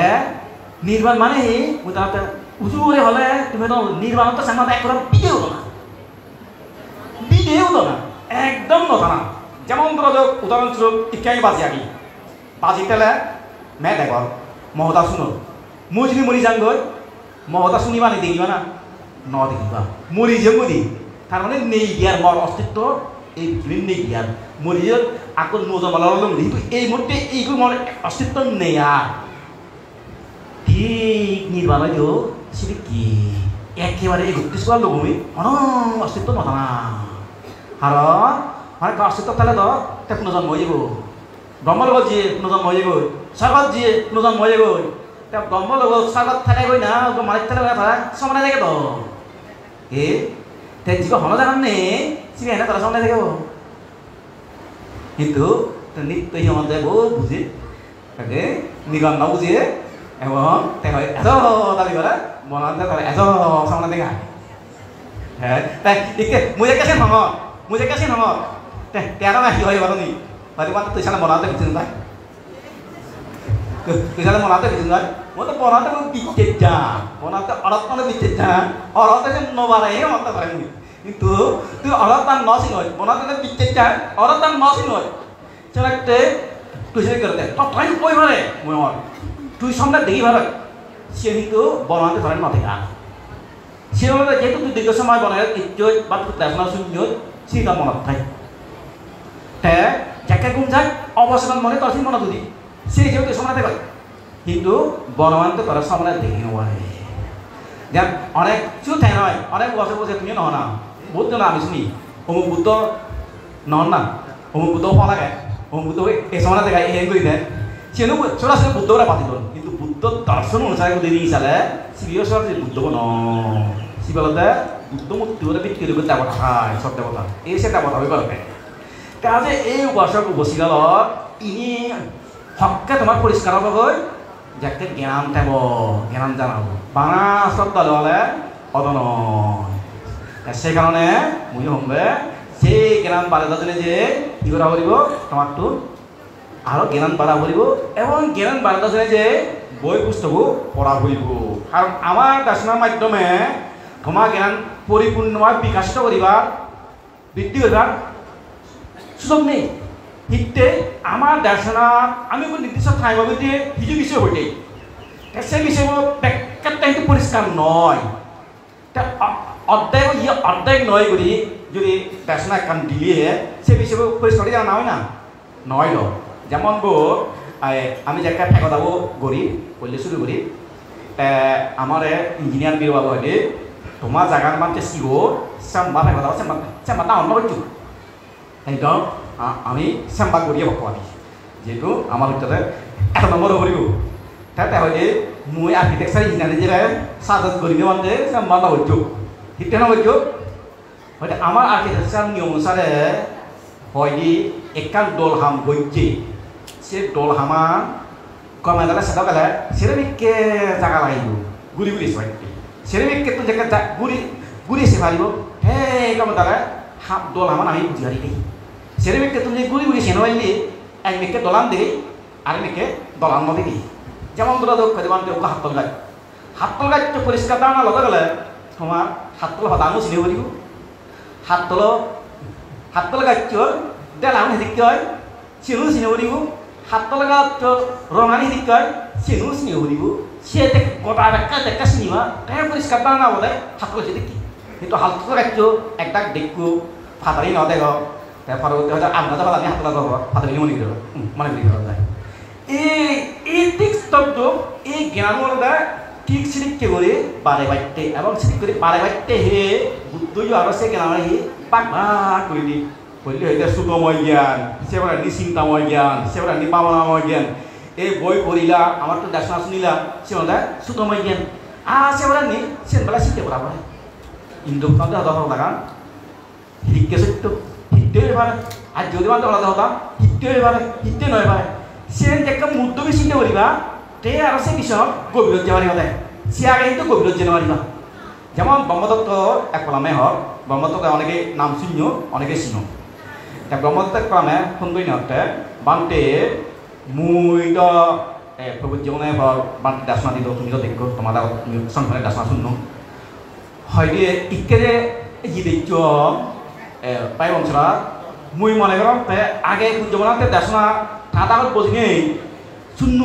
নির্বাণ মানে হি মুতাতে উজুরে হলে তুমি তো নির্বাণ তো সামনে একদম বিদেও না একদম নথা না যেমন ধরো উদাহরণস্বরূপ টিকাই বাজি আগে বাজি তেলে মে দেখ মহতা শুনো মুই যদি মরি যান গই মহতা শুনিবা নি দেখিবা না ন দেখিবা মরি যে মরি তার মানে নেই গিয়ার মর অস্তিত্ব এই পৃথিবীর নেই গিয়ার মরি যে আকৌ নজন্ম লম কিন্তু এই মুহূর্তে এইগুলো মর অস্তিত্ব নেই আর ঠিক নির্বাণ হয়তো সেটা কি একেবারে এই গুপ্তি সোয়াল লোকমি অস্তিত্ব নথা না কারণ মানে অস্তিত্ব তাহলে তো তে পুনর্জন্ম হয়ে যাব ব্রহ্মলোক যিয়ে পুনর্জন্ম হয়ে যাব স্বর্গত যিয়ে পুনর্জন্ম হয়ে যাব তে ব্রহ্মলোক স্বর্গত থাকে গই না মালিক থাকে তারা সমানে থাকে তো এ তে জীব হন জানান নে সিবি এনে তারা সমানে থাকে কিন্তু নিত্য আমাদের বহু বুঝে তাকে নিগম না বুঝিয়ে এবং এত দাবি করে বনাতে করে এত সামনে দেখা হ্যাঁ তাই ইকে মুঝে কাছে নম তেরা না কি হয় বলো নি বাড়ি মাত্র তুই সালে বনাতে ভিতরে না তুই সালে বনাতে ভিতরে না ও তো বনাতে বিচ্ছে যা বনাতে অরত মানে বিচ্ছে যা অরতে যে নবারে মত করে কিন্তু তুই অরতান নসি নয় বনাতে বিচ্ছে যা অরতান নসি নয় চলাতে তুই সে করতে তো তাই কই মারে মই তুই সামনে দেখি ভালো সে কিন্তু বনাতে ধরেন নথে গা সে যেহেতু তুই দীর্ঘ সময় বনায় ইজ্জত বা তুই দেশনা শূন্য সিটা মনত থাকে তে যাকে গুণ যায় অবসর মনে তোর মনে যদি সে যেহেতু সামনে থাকে কিন্তু বনমানতে তোর সামনে দেখি নয় যেন অনেক কিছু থাকে নয় অনেক বছর বছর তুমি নহ না বুদ্ধ না আমি শুনি অমুক বুদ্ধ নন না অমুক বুদ্ধ পাওয়া লাগে অমুক বুদ্ধ এই সামনে দেখা এই করি দেয় সেনু সরাসরি বুদ্ধরা পাতিল কিন্তু বুদ্ধ দর্শন অনুসারে যদি হিসাবে সিবিও সরাসরি বুদ্ধ ন সিবালতে বুদ্ধ মূর্তি বলে বিক্রি করে দেবতা হয় সব দেবতা এই সে দেবতা হয়ে গেল কাজে এই উপাসক বসিগাল ইনি হককে তোমার পরিষ্কার হব গই যাকে জ্ঞান থাকব জ্ঞান জানাবো বাঙা শব্দ হলে অত নয় সেই কারণে মুই হমবে সেই জ্ঞান বাড়ে জন্য যে কি করা করিব তোমারটো আরো জ্ঞান বাড়া করিব এবং জ্ঞান বাড়া জন্য যে বই পুস্তকও পড়া করিব কারণ আমার দর্শনের মাধ্যমে তোমার জ্ঞান পরিপূর্ণভাবে বিকাশিত করিবা বৃদ্ধি করিবার সুযোগ নেই হিতে আমার দর্শনা আমি কোনো নির্দিষ্ট ঠাই ভাবে দিয়ে কিছু বিষয় হইতে সেই বিষয়গুলো ব্যাখ্যাটা কিন্তু পরিষ্কার নয় অর্ধেক ইয়ে অর্ধেক নয় করি যদি দর্শনা কান দিলে সে বিষয়গুলো পরিষ্কার জানা না হয় না নয় লো যেমন গো আমি যে একটা ঠেকা যাবো গরিব বললে শুরু করি আমার ইঞ্জিনিয়ার বিরো বাবু হলে তোমার জায়গার মান চেষ্টি গো শ্যাম্বা ঠেকা যাবো শ্যাম্বা না অন্য কিছু একদম আমি শ্যাম্বা গড়িয়ে বকো আমি যেহেতু আমার ভিতরে এত নম্বর করিব তাতে হয়তো মই আর্কিটেকচার ইঞ্জিনিয়ার যে সাজাত গড়িয়ে মানে শ্যাম্বা না হইতো ঠিক না হইতো হয়তো আমার আর্কিটেকচার নিয়ম অনুসারে হয়তো একাল দল হাম গইছে সে দল হামা কমে গেলে সেটা গেলে সেরেমিককে জায়গা লাগিব গুড়ি গুড়ি সবাই সেরেমিককে তো জায়গা গুড়ি গুড়ি এসে পারিব হে কমে গেলে হাফ দল হামান আমি বুঝি পারি নেই সেরেমিককে তুমি গুড়ি গুড়ি সেনে পাইলে এক মেঘকে দলান দিবি আর মেঘকে দলান নদিবি যেমন তোরা যেমন কেউ হাতল গাছ তো পরিষ্কার দাঁড়ানো লগে গেলে তোমার হাতল হদানো চিনি পারিব হাতল গাছ দেলাম হেদিক হয় চিনো চিনি পারিব হাতল গাছ রঙানি হেদিক হয় চিনো চিনি পারিব সে গোটা দেখা চিনিবা তাই পরিষ্কার দাঁড়ানো বলে হাতল গাছ দেখি কিন্তু হাতল গাছ একদাক দেখো ফাটারি নদেখ তারপরে হয়তো আমরা তো আমি হাতলা যাব ফাটারি মনে করি মানে করি যায় এই দিক স্তব্ধ এই জ্ঞান বলতে ঠিক সিরিককে করে বারে বাইতে এবং সিরিক করে বারে বাইতে হে বুদ্ধই আরো সে কেন হি পাক ভাগ করে দি বললে হইতে সুতময় জ্ঞান সেবার নি চিন্তাময় জ্ঞান সেবার নি পাবনাময় জ্ঞান এই বই পড়িলা আমার তো দেশনা শুনিলা সে মানে সুতময় জ্ঞান সেবার নি সেন বেলা শিখতে পারা পারে ইন্দু কাঁদে হতা হতা হিরিককে সত্য হিটতে এবারে আর যদি মাত্র আলাদা হতা হিটতে এবারে হিটতে নয় পারে সেন একটা মুদ্দ বেশি চিন্তা করিবা তে আর সে বিষয় গভীর যাওয়ারি হতে সে আগে কিন্তু গভীর যেতে পারিবা যেমন ব্রহ্মদত্ত এক কলামে হক ব্রহ্মদত্ত অনেকে নাম শুনিও অনেকে চিনো ব্রহ্মদত্ত এক কলামে শুনবই নতে বান্তে মুই তো প্রভু জীবনে বান্তে দাসনা দিত তুমি তো দেখো তোমার সংসারে দাসনা শুনো হয়তো ইকে যে ই দেখছ পাই বংশরা মুই মনে করো আগে জীবনাতে দাসনা ঠাটা বসে নেই শূন্য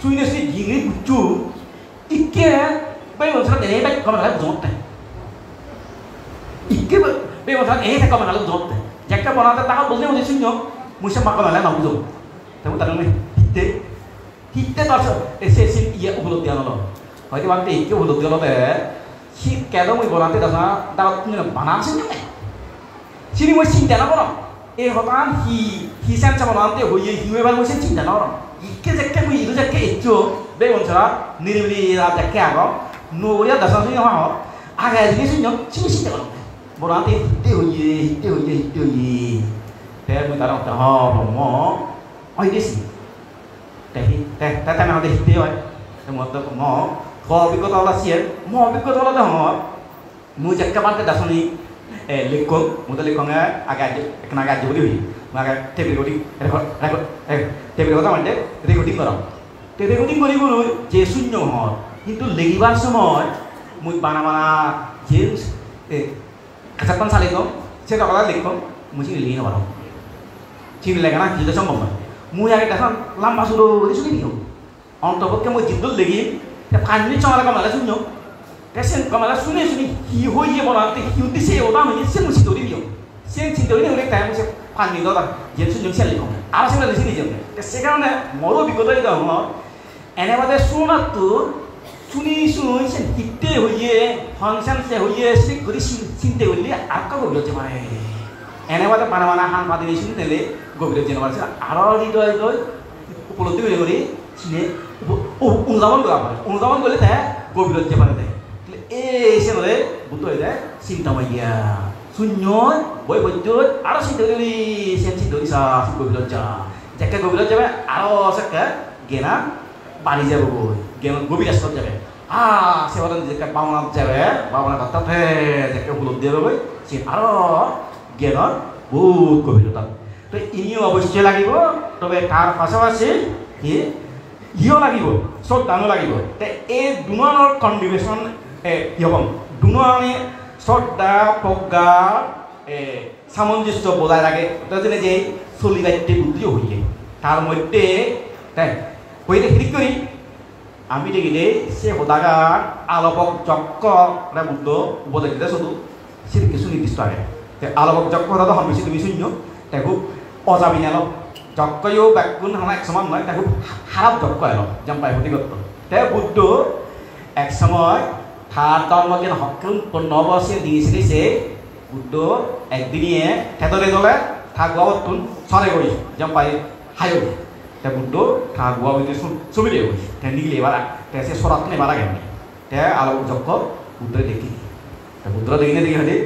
শুনে সে জিঙে বুঝু ইকে बै बंसरा देने बैठ कम नाले जोड़ते हैं इक्के बै बंसरा ये था कम नाले जोड़ते हैं जैक्का बनाते ताकत बोलने मुझे सुनियो मुझे मार कम नाले ना बुझो तब ताकत में हिट्टे तो ऐसे ऐसे ये उपलब्धि आना लो हमारे वक्त इक्के उपलब्धि आना है सी कैदो मुझे बनाते दासा ताकत मुझे बनाना सुनियो सिनी मुझे चिंता ना करो ये होता ही सेंस बनाते हो ये हिवे बार मुझे चिंता ना करो इक्के जैक्का मुझे इधर जैक्का इच्चो बै बंसरा निरिवली रात जैक्का आगो Nuria dasar sunya mah, agak jadi sunya sini sini kalau, berarti itu ye, teh kita orang tahu mau, ini sih, teh mana deh itu ya, semua tu mau, kalau bikot Allah sih, mau bikot Allah dah mau, mu jaga kapan dasar ni, lekong, muda lekongnya agak kena agak jauh dia, maka teh recording, teh recording mana deh, recording orang, teh recording guru je sunya mau. কিন্তু লেগিবার সময় মুই বানা বানা যে কাছাপান সালিত সে কথা লিখো মুই চিনি লিখে পারো চিনি লেখা না যেটা সম্ভব নয় মুই আগে দেখান লম্বা শুরু শুনি দিও অন্তপক্ষে মুই জিদ্দুল লেগি 5 মিনিট চলা কমালে শুনিও সেন কমালে শুনে শুনি হি হইয়ে বলাতে হি উদ্দেশ্যে ওটা আমি সে মুই চিন্তা দিও সে চিন্তা দিলে ওরে টাইম সে 5 মিনিট দাদা যে শুনিও সে লিখো আর সে লিখে দিয়ে যাবে সে কারণে মোর অভিজ্ঞতা এটা হল এনে বাদে শোনাতো শুনি শুনি সে হিটে হইয়ে ফাংশন সে হইয়ে সে করে চিনতে হইলে আর কাউ গভীর হতে পারে এনে বাদে পানা মানা হান পাতি দিয়ে শুনতে হলে গভীর যেতে পারছে আরও হৃদয় উপলব্ধি করে করে চিনে অনুধাবন করা পারে অনুধাবন করলে তাই গভীর হতে পারে তাই এই সে বলে বুদ্ধ হয়ে যায় চিন্তা মাইয়া শূন্য বই বৈদ্য আরও চিন্তা করি সে চিন্তা করি গভীর যা যাকে গভীর যাবে আরও সে জ্ঞানা বাড়ি যাব জ্ঞান গভীর আসতে যাবে সেবার যে পাওনা যাবে পাওনা কথা যাকে উপলব্ধি হবে সে আরও জ্ঞানের বহুত গভীরতা তো ইনিও অবশ্যই লাগিব তবে তার পাশাপাশি ইও লাগিব শ্রদ্ধানো লাগিব এই দুজনের কন্ট্রিবিউশন কি হব দুজনে শ্রদ্ধা প্রজ্ঞা সামঞ্জস্য বজায় রাখে যেন যে চলি যাইতে বুদ্ধি হইলে তার মধ্যে তাই হইতে ঠিক করি আমি দেখিলে সে সদাগার আলোকক যক্ষ বুদ্ধ উপদেশ দিতে শুধু সে কিছু নির্দিষ্ট আগে আলোকক যক্ষ কথা হন বেশি তুমি শূন্য তাই খুব অজামিন এলো যক্কও ব্যাকুণ হানা এক সময় নয় তাই খুব খারাপ যক্ষ এলো যেমন পাই প্রতিগত তাই বুদ্ধ এক সময় থার ধর্মকে সম্পূর্ণ অবশ্যই দিয়েছিল সে বুদ্ধ একদিনিয়ে থেতরে দলে থাকবা তুন সরে করি যেমন পাই হাই তে বুদ্ধ থাকবা বুদ্ধ ছবি দিয়ে তে নিগলে এবার তে সে সরাত নেবার আগে তে আলো যক্ষ বুদ্ধ দেখি বুদ্ধ দেখি দেখি হলে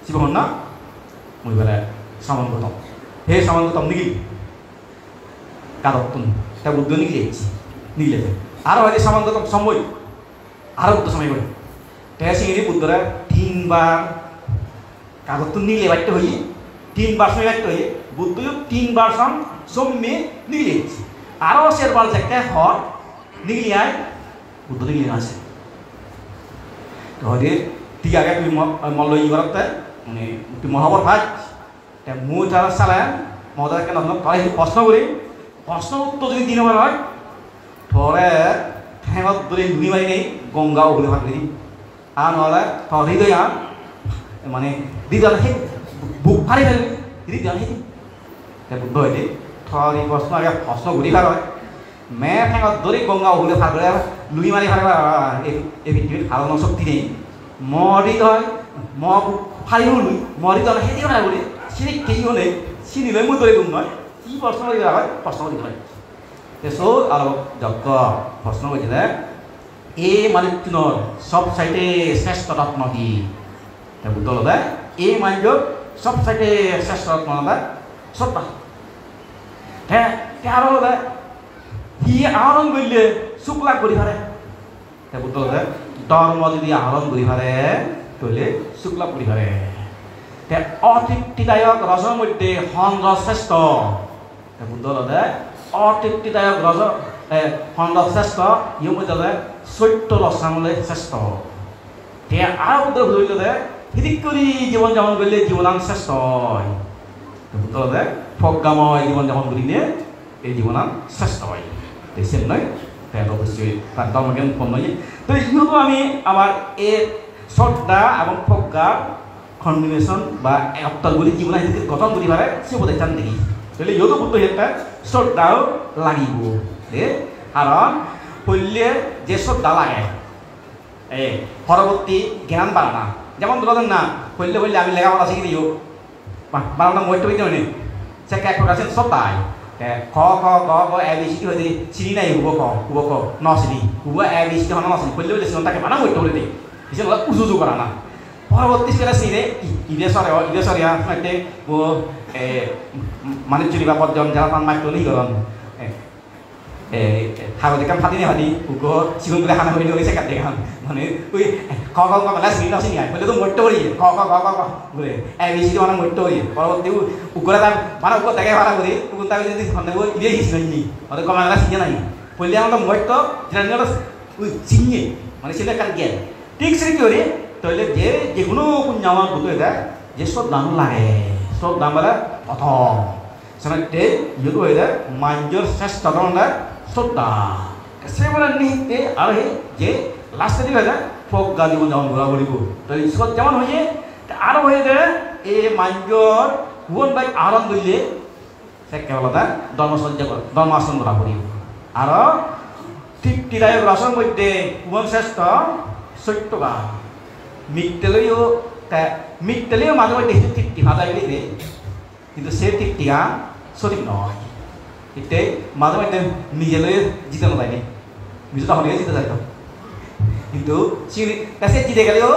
শিব হন না মই বেলা সামান গতম হে সামান গতম নিগিল কারতুন তে বুদ্ধ নিগলে আর হয়তো সামান গতম সময় আর বুদ্ধ সময় করে তে সিংহি বুদ্ধরা 3 বার কাগতুন নিগলে বাইতে হই 3 বার সময় বাইতে হই বুদ্ধ 3 বার সম somme nigli aro serval jakke hot nigli ay buddha nigli ase to hode tiga ga tu mollo ibarate mane tu mohabor bhaj te mu jara sala moda ke nokno tore প্রশ্ন করি প্রশ্ন উত্তর যদি দিন হয় থরে ঠেঙত দরে নুই মারি নেই গঙ্গাও বলে ভাগ দিই আর নহলে থর হৃদয় মানে হৃদয় হে বুক ফারি ফেলবি হৃদয় হে বুদ্ধ হইলে থরি প্রশ্ন আগে প্রশ্ন ঘুরি পার হয় মে ঠেঙত ধৰি গংগা ওলে ভাল কৰে লুই মাৰি ভাল এই পৃথিৱীত ভালৰ শক্তি নেই মৰি তই মই ফাৰিও লুই মৰি তই সেই কথা বুলি চিনি কি হ'লে চিনি লৈ মোৰ ধৰি গম নহয় কি প্ৰশ্ন কৰি হয় প্ৰশ্ন কৰি হয় তেছো আৰু যজ্ঞ প্ৰশ্ন কৰিছিলে এই মালিকজনৰ চব চাইতে শ্ৰেষ্ঠ ৰত্ন কি উত্তৰ হ'লে এই মালিকৰ চব চাইতে শ্ৰেষ্ঠ ৰত্ন হ'লে শ্ৰদ্ধা আৰু হ'লে সি আহৰণ কৰিলে চুক লাভ কৰি পাৰে উত্তৰ হ'লে ধৰ্ম যদি আহৰণ কৰি পাৰে তাহলে চুক লাভ কৰি পাৰে অতৃপ্তিদায়ক ৰসৰ মধ্যে খণ্ড শ্ৰেষ্ঠ উত্তৰ হ'লে অতৃপ্তিদায়ক ৰস খণ্ড শ্ৰেষ্ঠ ইও মধ্যে হ'লে চৈত্য ৰসামলে শ্ৰেষ্ঠ আৰু উত্তৰ ধৰিলে হিদিক কৰি জীৱন যাপন কৰিলে জীৱনাং শ্ৰেষ্ঠ হয় উত্তৰ হ'লে প্ৰজ্ঞাময় জীৱন যাপন কৰিলে এই জীৱনাং শ্ৰেষ্ঠ হয় দেখছেন নয় অবশ্যই তার ধর্মজ্ঞান উৎপন্ন হয় তো ইহতো আমি আমার এই শ্রদ্ধা এবং প্রজ্ঞা কম্বিনেশন বা অত্তরগুলি জীবন গঠন করি পারে সে বোধ চান দেখি তাহলে ইহতো বুদ্ধ একটা শ্রদ্ধাও লাগিব কারণ পল্লে যে শ্রদ্ধা লাগে এই পরবর্তী জ্ঞান বাড়ানা যেমন ধরেন না পল্লে পল্লে আমি লেখাপড়া শিখে দিও বাড়ানো মধ্যে হইতে সে এক প্রকার শ্রদ্ধায় ক খ গ গ এ বি সি হয়ে চিনি নাই হুব খ ন চিনি হুব এ বি সি ন চিনি পড়লে বলে তাকে বানা মধ্যে বলে দিই হিসেবে উজু করা না পরবর্তী সেটা চিনে ইদেশরিয়া মাইতে ও মানুষ বা পর্যন্ত যারা তার মাইতো নি করন হাগতে কাম ফাটি নে ফাটি উগো সিগুন করে হানা হইলে হইছে কাটে কাম মানে ওই ক খ গ মানে চিনি না চিনি আই বলে তো মধ্যে বলি ক খ গ গ বলে এ বি সি মানে মধ্যে বলি পরবর্তী উগরা তার মানে উগো দেখে ভাড়া করি উগো তাকে যদি খন্ডে ও ইয়ে হিসনি মানে ক মানে চিনি নাই বললে আমরা মধ্যে জানি ওই চিনি মানে সেটা কার জ্ঞান ঠিক সে কি করে তাহলে যে কোনো পুণ্যামা বুঝতে যায় যে শ্রদ্ধা লাগে শ্রদ্ধা বলে প্রথম সেখানে ইয়ে হয়ে যায় মাঞ্জর শ্রেষ্ঠ ধরনের শ্রদ্ধা সে বলে নিহিতে আর যে লাস্টে দিকে হয়ে যায় প্রজ্ঞা জীবন যেমন ঘোরা বলিব তাহলে ঈশ্বর যেমন হয়ে আরো হয়ে যায় এই মাঞ্জর হুবন বাই আহরণ করলে সে কেবল ধর্মাসন ঘোরা করিব আর তৃপ্তিদায়ক রসের মধ্যে হুবন শ্রেষ্ঠ সত্যকা মিটলেও মাঝে মধ্যে কিছু তৃপ্তি ভাজা গেলে কিন্তু সে তৃপ্তিটা সঠিক নয় এতে মাঝে মধ্যে নিজে জিতে নাযায়নি নিজে তখন জিতে যাইত কিন্তু সে জিতে গেলেও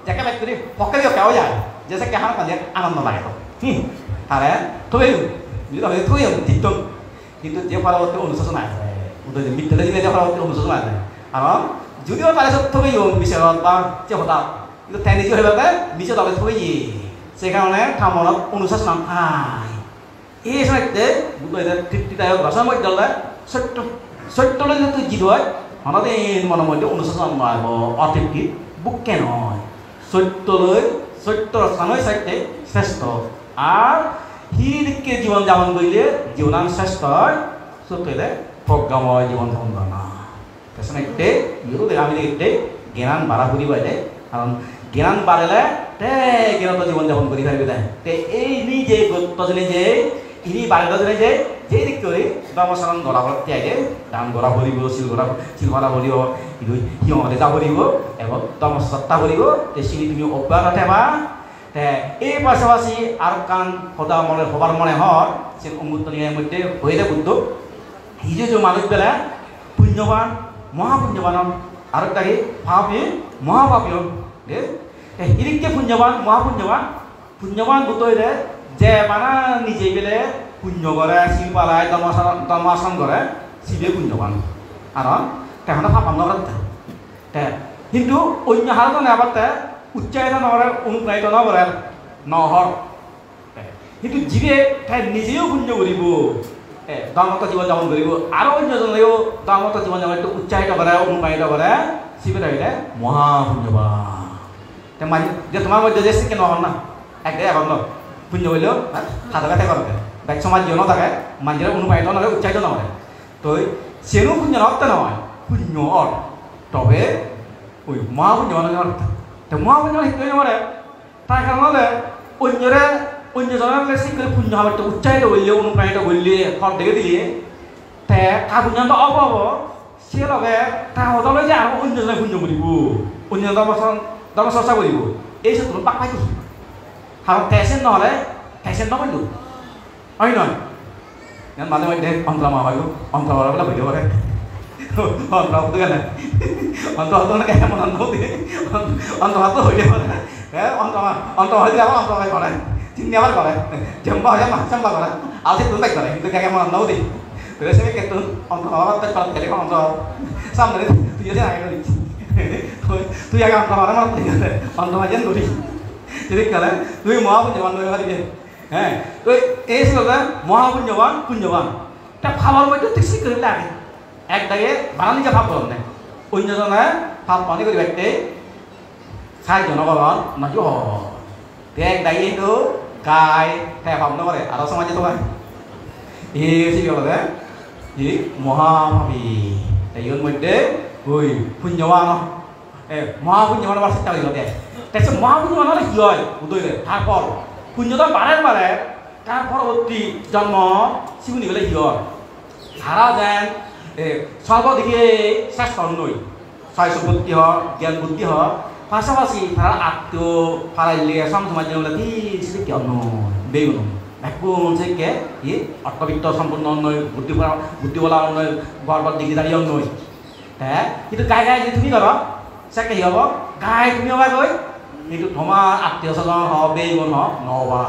যাকে বাইক করে পকেও কেউ যায় যে সে কেহার কাজে আনন্দ লাগে তো তাহলে থই নিজে তখন থই জিত কিন্তু যে পরবর্তী অনুশোচন আছে মিটলে দিলে যে পরবর্তী অনুশোচন আছে কারণ যদিও তাহলে সব থই বিষয়ত বা যে হতা কিন্তু তাই নিজে হয়ে যাবে নিচে তলে থই সেই কারণে কামনত অনুশাসন আয় এই সময়তে তৃপ্তিদায়ক রসের মধ্যে হলে সত্যলে যদি জিত হয় হঠাৎ মনের মধ্যে অনুশাসন নয় অতৃপ্তি বুকে নয় সত্য রসানই সাইতে শ্রেষ্ঠ আর হিদিকে জীবন যাপন করলে জীবনাং শ্রেষ্ঠ হয় সত্যলে প্রজ্ঞাময় জীবন যাপন করা সেখানে ইয়ে আমি দেখতে জ্ঞান বাড়া করি বাইরে কারণ জ্ঞান বাড়লে জ্ঞানত জীবন যাপন করি পারবে তাই এই নিজে গতজনে যে ইনি বাড়িজনে যে যে দিক করে ধর্মসাধন গড়া ত্যাগে দান গড়া ভরিব শিল ভরা ভরিব সিংহতে যা ভরিব এবং ধর্মসত্তা ভরিব সিনি তুমি অব্যাহত থেবা এই পাশাপাশি আর কান সদা মনে হবার মনে হয় সে অমৃত নিয়ের মধ্যে হয়ে বুদ্ধ হিজে যে মানুষ বেলা পুণ্যবান মহাপুণ্যবান আর তাকে ভাবি মহাভাবী হিরিকে পুণ্যবান পুণ্যবান বুদ্ধ যে মানা নিজে গেলে পুণ্য করে শিল পালায় ধর্মাসন করে শিবে পুণ্যবান কারণ তখন ভাবান নকরে কিন্তু অন্য হারত নেবাতে উচ্চারিত নকরে অনুপ্রাণিত নকরে নহর কিন্তু যিয়ে তাই নিজেও পুণ্য কৰিব ধর্মত জীবন যাপন কৰিব আৰু অন্যজনেও ধর্মত জীবন যাপন উচ্চারিত করে অনুপ্রাণিত করে শিবে থাকিলে মহাপুণ্যবান যে তোমার মধ্যে যে শিক্ষা নহল না একদে এখন ন পুণ্য হইলেও হাজার কাছে করবে বাইক সমাজ জীবনও থাকে মানুষের অনুপ্রাণিত নয় উচ্চারিত নয় তো সেও পুণ্য নকতে নয় পুণ্য অর্থ তবে ওই মহাপুণ্য তো মহাপুণ্য শিক্ষা নয় তার কারণে অন্যজনের শিক্ষা পুণ্য হবে তো উচ্চারিত হইলে অনুপ্রাণিত হইলে ফল দেখে দিলে তে কাবুঞ্জান্ত অব সে লগে তাহলে যে আর অন্যজনে পুণ্য করিব অন্য ধর্ম চর্চা করিব এই সব পাক পাই আর তেসেন নহলে তেসেন নকরিব হয় নয় মাঝে মধ্যে অন্তরামা হয় অন্তরামা বলে ভিডিও করে অন্তরাম কেন অন্তরাম কেমন অন্তরাম তো হয়ে যাবে হ্যাঁ অন্তরাম হয়ে যাবে অন্তরাম করে চিন্তা আবার করে জম্বা হয়ে মাছম্বা করে আর সে তুই করে কিন্তু কেমন অন্তরাম দিই 그래 생각했던 언더가 딱 텔레콤 언더 사람들이 뒤에서 아이가 있지 또 야가 언더 말하면 되는데 언더가 전 우리 그러니까 그 모아분여만 너희가 이게 그 에스가 모아분여만 딱 밥을 먹을 때 특히 그런 날 একদাগে বানানি যা ভাব করনে অন্যজনে ভাব পানি করি বাইতে খাই জনগণ নাজু হ তে একদাগে তো গায় তে ভাব ন করে আর সমাজে তো হয় এই সি বলে 이 모하마비 이런 건데 거의 분여왕 모하분여왕을 봤었다고 이러대 그래서 모하분여왕을 이어요 우도이래 다걸 분여도 말해 다 পরবর্তী জন্ম শিবনি গলে ইয় সারা দেন সর্বদিকে শ্রেষ্ঠ নই ছয় বুদ্ধি হ জ্ঞান বুদ্ধি হ পাশাপাশি তারা আত্মীয় ফারাইলে সমাজ কি সেটা অন্য বেগুন একদম থেকে ই অর্থবিত্ত সম্পূর্ণ নয় বুদ্ধিবলা নয় বরবর ডিগ্রিধারী নয় হ্যাঁ কিন্তু গাই যে তুমি করো সেকে কি হব গাই তুমি হবা গৈ কিন্তু তোমার আত্মীয় স্বজন হ বেগুন হ নবা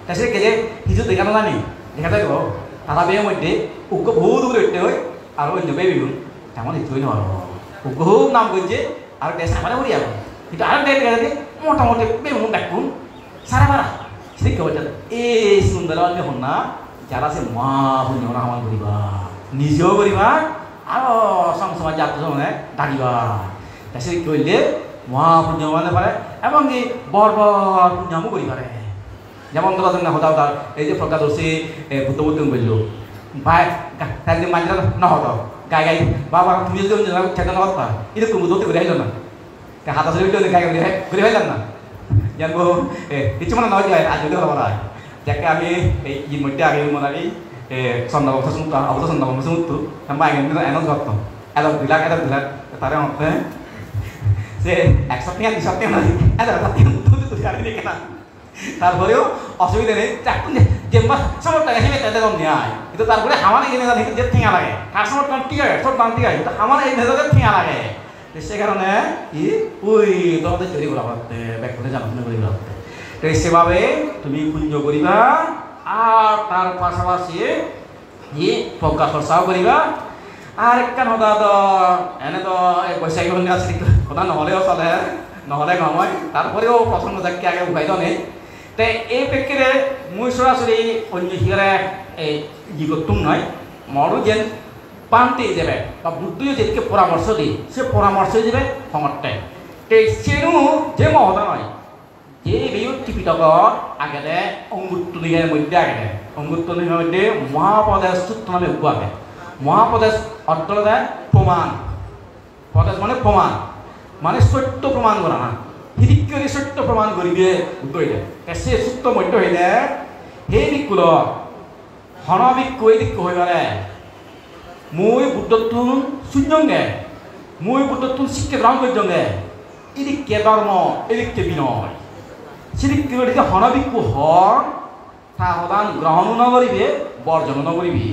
তাছাড়া কে যে কিছু দেখা নাজানি দেখাতে গো তারা বের মধ্যে উগ্র বহুত দূরে উঠতে হয় আর অন্য বেগুন তেমন ইচ্ছুই নয় উগ্র নাম করছে আর দেশ আমার করি যাবো কিন্তু আর দেখা যাবে মোটামুটি বেগুন দেখুন সারা বারা ঠিক আছে এই সুন্দর অন্য হন না যারা সে মা পুণ্য রামান করিবা নিজেও করিবা আর সমাজ আত্মসমানে ডাকিবা তাছে কইলে মহা পুণ্য মানে পারে এবং এই বর্বর পুণ্যমও করিপারে যেমন তোরা না হতা হতা এই যে প্রকাদর্শী বুদ্ধ বলল ভাই তাই মাঝে নহত গাই বাবা তুমি যদি ছেড়ে নহতা এরকম বুদ্ধ করে আইল না হাত আসলে গাই ঘুরে হইলাম না জানবো কিছু মানে নয় যায় আজ যদি হবার যাকে আমি এই মধ্যে আগে মনে করি চন্দ্রবংশ সমুদ্র অবত চন্দ্রবংশ সমুদ্র আমরা এনে যত্ন এত দিলাক তারে মতে সে এক সপ্তাহ 2 সপ্তাহ না এত কেনা তারপরেও অসুবিধা নেই চাকু যেমন সমর্থন হেঁটে তাদের নেয় কিন্তু তারপরে আমার এনে যে ঠেঙা লাগে কার সমর্থন ঠিক আছে সব বান ঠিক আছে কিন্তু আমার এই নেতাদের ঠেঙা লাগে সে কারণে ই ওই তোমাদের তৈরি করা হতে ব্যাক করে জানাশোনা করি হতে তো সেভাবে তুমি পুণ্য করিবা আর তার পাশাপাশি ই প্রজ্ঞা চর্চাও করিবা আর একখান হতা তো এনে তো বৈশাখী বন্ধু আছে কথা নহলেও চলে নহলে নহয় তারপরেও পছন্দ যাকে আগে উপায় নেই তো এই প্রেক্ষিতে মুই সরাসরি অন্য হিরে এই ই করতুম নয় মরু যেন পান্তে যাবে বা বুদ্ধিও যেদিকে পরামর্শ দিই সে পরামর্শ দেবে সমর্থে সেনু যে মহতা নয় যে বেয়ু টিপিটক আগেতে অঙ্গুত্ব নিগের মধ্যে আগেতে অঙ্গুত্ব নিগের মধ্যে মহাপদেশ সূত্র নামে উপ আগে মহাপদেশ অর্থ প্রমাণ পদেশ মানে সত্য প্রমাণ করা না হিরিক্যরি সত্য প্রমাণ করিবে উত্তরে সে সূত্র মধ্য হইলে সেই দিকুল হনবিক কৈ দিক হয়ে গেলে মই বুদ্ধত্বন শূন্যঙ্গে মই বুদ্ধত্বন শিক্ষা গ্রহণ করজঙ্গে এদিকে ধর্ম এদিকে বিনয় সেদিকে যে হনবিকু হর তাহদান গ্রহণ নকরিবে বর্জন নকরিবি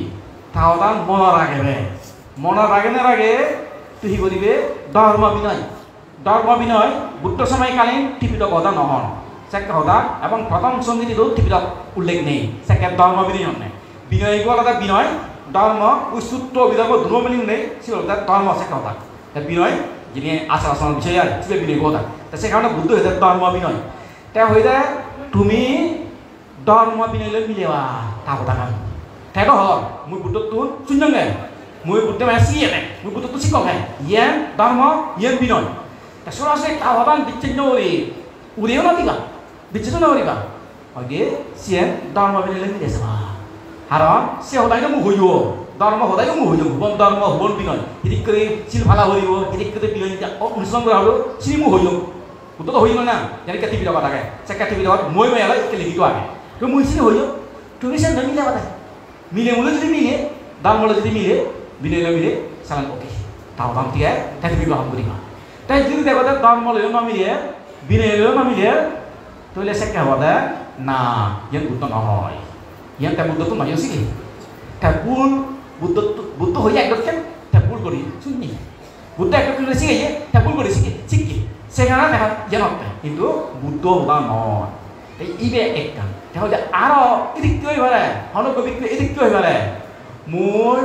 তাহদান মনের আগে আগে তুই করিবে ধর্ম বিনয় বুদ্ধ সময়কালীন টিপিত কথা নহন সেকে হদা এবং প্রথম সঙ্গীতিও টিপিত উল্লেখ নেই সেকে ধর্ম বিনয় নেই বিনয় আলাদা বিনয় ধর্ম ওই সূত্র বিধর্ম ধ্রুবমিনী নেই সে ধর্ম সেকে হতা বিনয় যিনি আচার আচরণ বিষয় আর সে বিনয় কথা তা সেখানে বুদ্ধ হয়ে যায় ধর্ম বিনয় তা হয়ে যায় তুমি ধর্ম বিনয় মিলেবা তা কথা কাম তাই হল মই বুদ্ধত্ব শূন্যঙ্গে মই বুদ্ধ মানে সিয়ে নাই মই বুদ্ধত্ব শিক্ষক হয় ইয়েন ধর্ম ইয়েন বিনয় তা সরাসরি তাহবান বিচ্ছিন্ন করি উড়েও না দিবা বিচ্ছিন্ন না করিবা আগে সিয়েন ধর্ম বিনয় মিলে যাবা কারণ সে সদায় মোক হইব ধর্ম সদায় মোক হইব ভুবন ধর্ম ভুবন বিনয় হিদিক করে চিল ভালা হইব হিদিক করে বিনয় অনুশীলন করা হলো চিনি মোক হইব বুদ্ধ হইব না যেন টিভি দেওয়া থাকে সে টিভি দেওয়া মই একে লিখিত আগে তো মই চিনি হইব তুমি সে মিলে বাতায় মিলে মূলে যদি মিলে ধর্মলে যদি মিলে বিনয় মিলে সালান ওকে তাও দাম দিয়ে তাই তুমি গ্রহণ করিবা তাই যদি দেখো ধর্মলেও না মিলে বিনয়লেও না মিলে তাহলে সে কেবল না ইয়ান বুদ্ধ নহয় ইয়ান তাই বুদ্ধ তো নয় সি তাই বুদ্ধ হয়ে একদম তাই ভুল করি শুনি বুদ্ধ একদম শিখেছে তাই ভুল করি শিখি সেখানে দেখা যেন কিন্তু বুদ্ধ হবা নয় তাই ইবে একটা তাহলে আরো এদিক কি হইবারে হনকবিক এদিক কি হইবারে মোৰ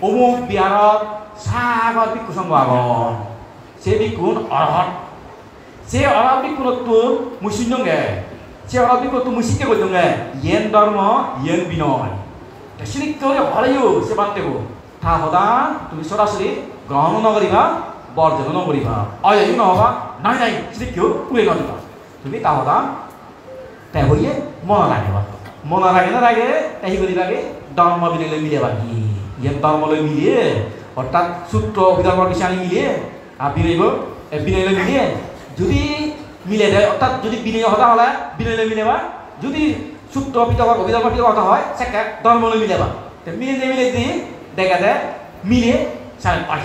অমুক বিহাৰত সাগৰ বিক্ষু সংঘ আগন সে বিক্ষুন অৰহত সে অৰহত বিক্ষুনতো মুই শুনগে সে অরহত বিক্ষুনতো মুই শিখে কইদঙ্গে ইয়েন ধর্ম ইয়েন বিনয় শিরিক করে হলেও সে বাদ তা হদা তুমি সরাসরি গ্রহণ নকরিবা বর্জন নকরিবা অয়ু নহবা নাই নাই শিরিক কেউ উড়ে নদিবা তুমি তা হদা তাই হইয়ে মনে রাখিবা মনে রাখে না রাখে তাই করি লাগে ধর্ম বিনয় মিলে বাকি ইয়ান ধর্মলৈ মিলিয়ে অর্থাৎ সূত্র বিধর্ম কিছু মিলিয়ে আর বিনয় মিলিয়ে যদি মিলে দেয় অর্থাৎ যদি বিনয় হতা হলে বিনয় মিলেবা যদি সূত্র বিধর্ম অভিধর্ম কথা হয় সেটা ধর্মলৈ মিলেবা মিলে দিয়ে দেখা দেয় মিলে সারা পাই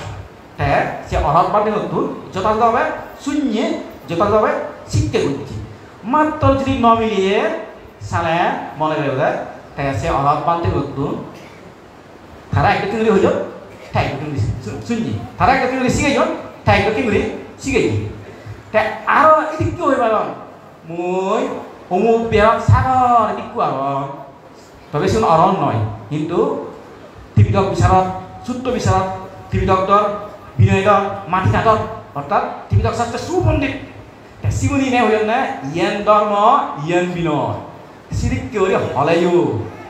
তাই সে অরহত বাদে নতুন যথাযথভাবে শূন্যে যথাযথভাবে শিখতে করছি মাত্র যদি ন মিলিয়ে সালে মনে রাখবে তাই সে অরহত বাদে নতুন তারা একটা কিংরি হইল তাই একটা কিংরি শুনছি তারা একটা কিংরি শিখে যান তাই একটা কিংরি শিখেছি তাই আরো এদিক কি হইবা মই অমুক বিহার সাগর এদিক তবে শুন অরণ নয় কিন্তু ত্রিপিটক বিচারত সূত্র বিচারত ত্রিপিটকর বিনয়দর মাটিঘাটত অর্থাৎ ত্রিপিটক শাস্ত্রে সুপণ্ডিত শিবনী নে হইল না ইয়ান ধর্ম ইয়ান বিনয় শিরিক করে হলেও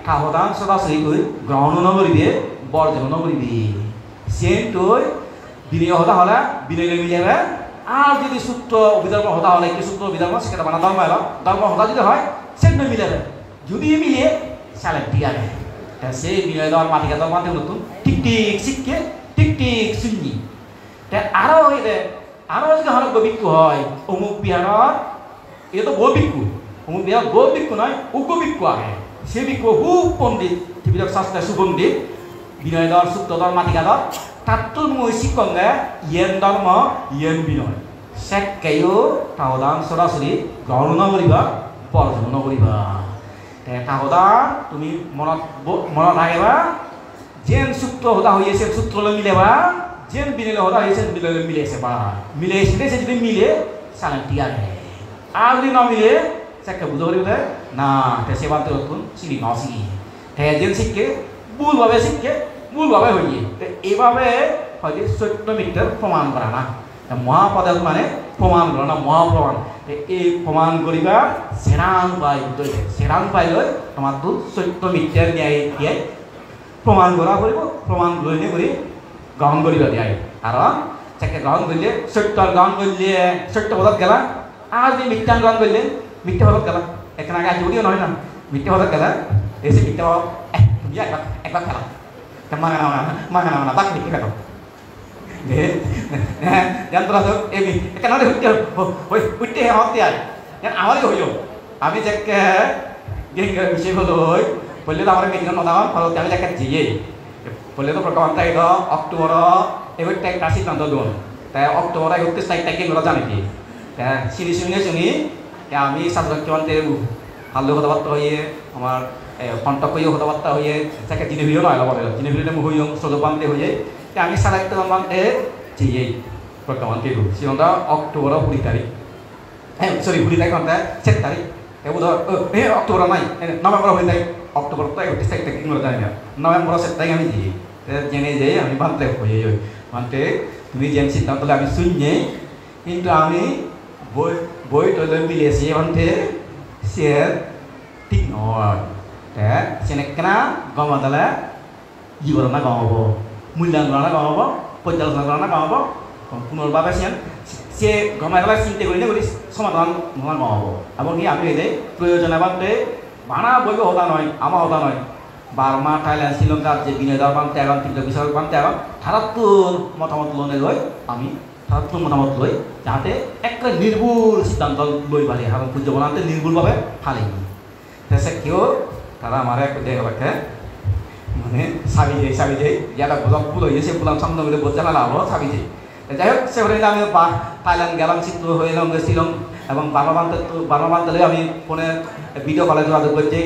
সাবধান সরাসরি করে গ্রহণ নকরিবে বর্জন নকরিবে সেম তোর বিনয় হতা হলে বিনয় মিলিয়ে আর যদি সূত্র অভিধর্ম হতা হলে কি সূত্র অভিধর্ম সেটা বানা ধর্ম এলো ধর্ম হতা যদি হয় সেটা মিলাবে যদি মিলিয়ে সালে টিকা তা সে বিনয় দেওয়ার মাটিকা দেওয়ার মাধ্যমে নতুন ঠিক ঠিক শিখকে ঠিক ঠিক শুনি তা আরো হইলে আরো যদি হলো গবিক্ষু হয় অমুক বিহারত এটা তো গোবিক্ষু অমুক বিহার গোবিক্ষু নয় উগ্রবিক্ষু আহে সে বিক্ষু খুব পণ্ডিত ত্রিপিটক শাস্ত্রে সুপণ্ডিত বিনয় দেওয়ার সূত্র দেওয়ার মাটিকা দেওয়ার তাতো মই শিখঙ্গে ইয়েন ধর্ম ইয়েন বিনয় সেকেও তাহদান সরাসরি গ্রহণ নকরিবা বর্জন নকরিবা তাহদা তুমি মনত রাখিবা যেন সূত্র হতা হয়েছে সূত্রলৈ মিলেবা যেন বিনয় হতা হয়েছে বিনয় মিলেছে বা মিলেছে সে যদি মিলে সালাম টিয়া আর যদি ন মিলে সেকে বুঝতে পারিবে না সে বাদ নতুন চিনি ন চিনি যেন শিখকে ভুলভাবে শিখকে ভুলভাবে হইয়ে এইভাবে হয়তো সত্য মিথ্যার প্রমাণ করা না মহাপদার্থ মানে প্রমাণ করা না মহাপ্রমাণ এই প্রমাণ করিবা সেরান পাই লৈ তোমার তো সত্য মিথ্যার ন্যায় দিয়ে প্রমাণ করা করব প্রমাণ লইনে করে গ্রহণ করিবা দিয়ে কারণ সেকে গ্রহণ করলে সত্য গ্রহণ করলে সত্য পদার্থ গেলা আর যদি মিথ্যা গ্রহণ করলে মিথ্যা পদার্থ গেলা এখানে আগে যদিও নয় না মিথ্যা পদার্থ গেলা এসে মিথ্যা একবার খেলা mana tak mikir kata, yang terasa ini, kenapa dia hutte hotiar, yang awal itu hujo, kami cek ke, gini ke bisa boleh, boleh tak orang meeting orang kalau kami cek ke jiye, boleh tu perkawan tay itu Oktober, itu tek kasih tanda don, tapi Oktober itu tek tekin orang jangan ni, sini, kami satu kawan tu, halu kata waktu ini, আমার contact করিও কথাবার্তা হয়ে তাকে জিনিভিও নয় বলে জিনিভিলে মই হইও সলবান্তে হয়ে আমি সারা একটা বান্তে যে বর্তমান কেউ সিonda অক্টোবর 20 তারিখ হ্যাঁ সরি 20 তারিখ কোনটা 7 তারিখ এবো ধর অক্টোবর নাই নভেম্বর হই তাই অক্টোবর তো 31 তারিখ থেকে ইংরেজি জানি না নভেম্বর 7 তারিখ আমি দিই জেনে যাই আমি বান্তে হয়ে যাই বান্তে তুমি যেন সিদ্ধান্ত আমি শুননি কিন্তু আমি বই তলে মিলিয়েছি বান্তে শেয়ার ঠিক নয় সেনেকনা গম তাহলে ই করে না গম হব মূল্যায়ন করে না গম হব পর্যালোচনা করে না গম হব পুনর্ভাবে সে গমাই তাহলে চিন্তা করি না করি সমাধান নোনা গম হব এবং কি আমি এই প্রয়োজন বাদে ভাড়া বইব হতা নয় আমার হতা নয় বার্মা থাইল্যান্ড শ্রীলঙ্কার যে বিনয় দেওয়ার বানতে এখন তিনটা বিষয় বানতে এখন তারাত্তর মতামত লোনে লয় আমি তারাত্তর মতামত লই যাতে একটা নির্ভুল সিদ্ধান্ত লই পারি এবং পূজ্য বনাতে নির্ভুলভাবে ফালি তাছে কেউ তারা আমার এক দেহ রাখে মানে চাবি যাই ইয়াত বুজাম ভুল হয়ে গেছে বললাম সামনে বলে বোঝা না হলো চাবি যাই যাই হোক সেখানে আমি থাইল্যান্ড গেলাম চিত্র হইলাম শিলং এবং বারমাবান্তলে আমি ফোনে ভিডিও কলে যোগাযোগ করছি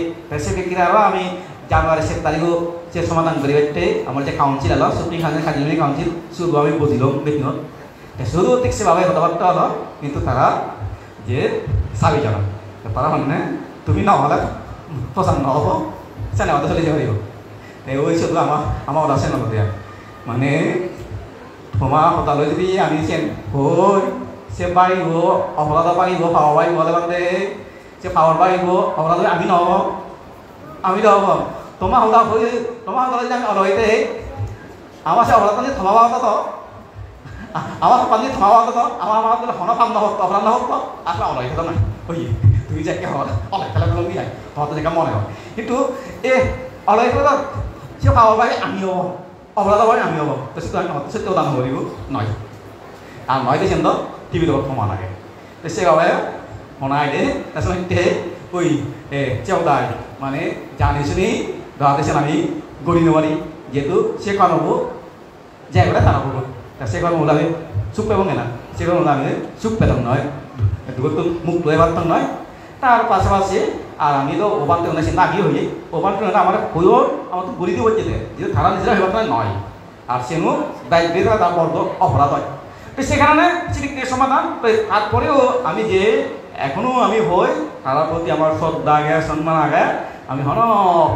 সেক্ষেত্রে আরও আমি জানুয়ারি 7 তারিখও সে সমাধান করি বেটে আমার যে কাউন্সিল এলো সুপ্রিম কাউন্সিল কাউন্সিল শুধু আমি বুঝিলাম মিটিংত শুধু ঠিক সেভাবে কথাবার্তা হলো কিন্তু তারা যে চাবি জানা তারা মানে তুমি নহলে পছন্দ নহব চেনেমাতে চলি যাব লাগিব ওই শুধু আমার ওটা চেন দিয়া মানে তোমার হতালৈ যদি আমি চেন হই সে পাৰিব অপরাধ পাৰিব পাব পাৰিব বাদে সে পাওয়ার পাৰিব অপরাধ আমি নহব আমি নহব তোমার হতা হই তোমার হতা যদি আমি অলহিতে আমার সে অপরাধ নিয়ে থমাবা হতো তো আমার পানি থমাবা হতো তো আমার হন পাম নহব অপরাধ নহব তো আসলে অলহিতে তো না ওই তুমি যে অনেক খেলা পেলাম দিয়ে তোমার যে মনে হয় কিন্তু এ অলহিতে তো সে পাব পারি আমি হব অপরাধ পারি আমি হব তো সেটা সত্যি দান হব নয় আর নয় দেখেন তো টিভির লগত ক্ষমা লাগে তো সেভাবে মনাই দে তারপরে ওই চেউদাই মানে জানি শুনি ধরা দিয়েছেন আমি গড়ি নেওয়ারি যেহেতু সে কারণ হবো জায়গাটা তারা হবো তা সে কারণ হলে আমি চুপ পেব না সে কারণ আমি চুপ পেতাম নয় দুটো মুখ ধুয়ে পারতাম নয় তার পাশাপাশি আর আমি তো ওভানতে উনেছি না গিয়ে হয়ে ওভানতে আমার হয়েও আমার তো গড়ি দিয়ে বলছে যেহেতু তারা নিজেরা হয়ে নয় আর সেনু দায়িত্ব তার বর্গ অপরাধ হয় তো সেখানে চিকিৎসার সমাধান তারপরেও আমি যে এখনো আমি হই তার প্রতি আমার শ্রদ্ধা আগে সম্মান আগে আমি হন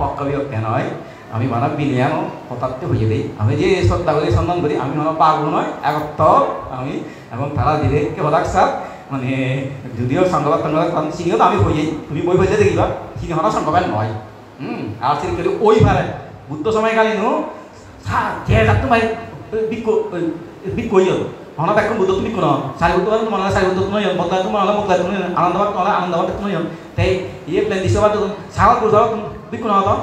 পক্ষ বিরক্তি নয় আমি মানে বিলিয়ানো হঠাৎ হয়ে দিই আমি যে শ্রদ্ধা করি সম্মান করি আমি হন পাগল নয় একত্র আমি এবং তারা ধীরে কেবল স্যার মানে যদিও সংবাদ চিনিও তো আমি হয়ে তুমি বই হয়ে দেখিবা চিনি হন সম্ভব নয় আর চিনি করি ওই ভারে বুদ্ধ সময়কালীন যে যাত্রা ভাই বিকই হঠাৎ এখন বুদ্ধ তুমি কোনো সারি বুদ্ধ মনে হয় সারি বুদ্ধ তুমি মতলা তুমি মনে মতলা তুমি আনন্দবাদ তোমার আনন্দবাদ তুমি তাই ইয়ে প্ল্যান দিছো বা সাগর বুঝাও তুমি বিকু না হতো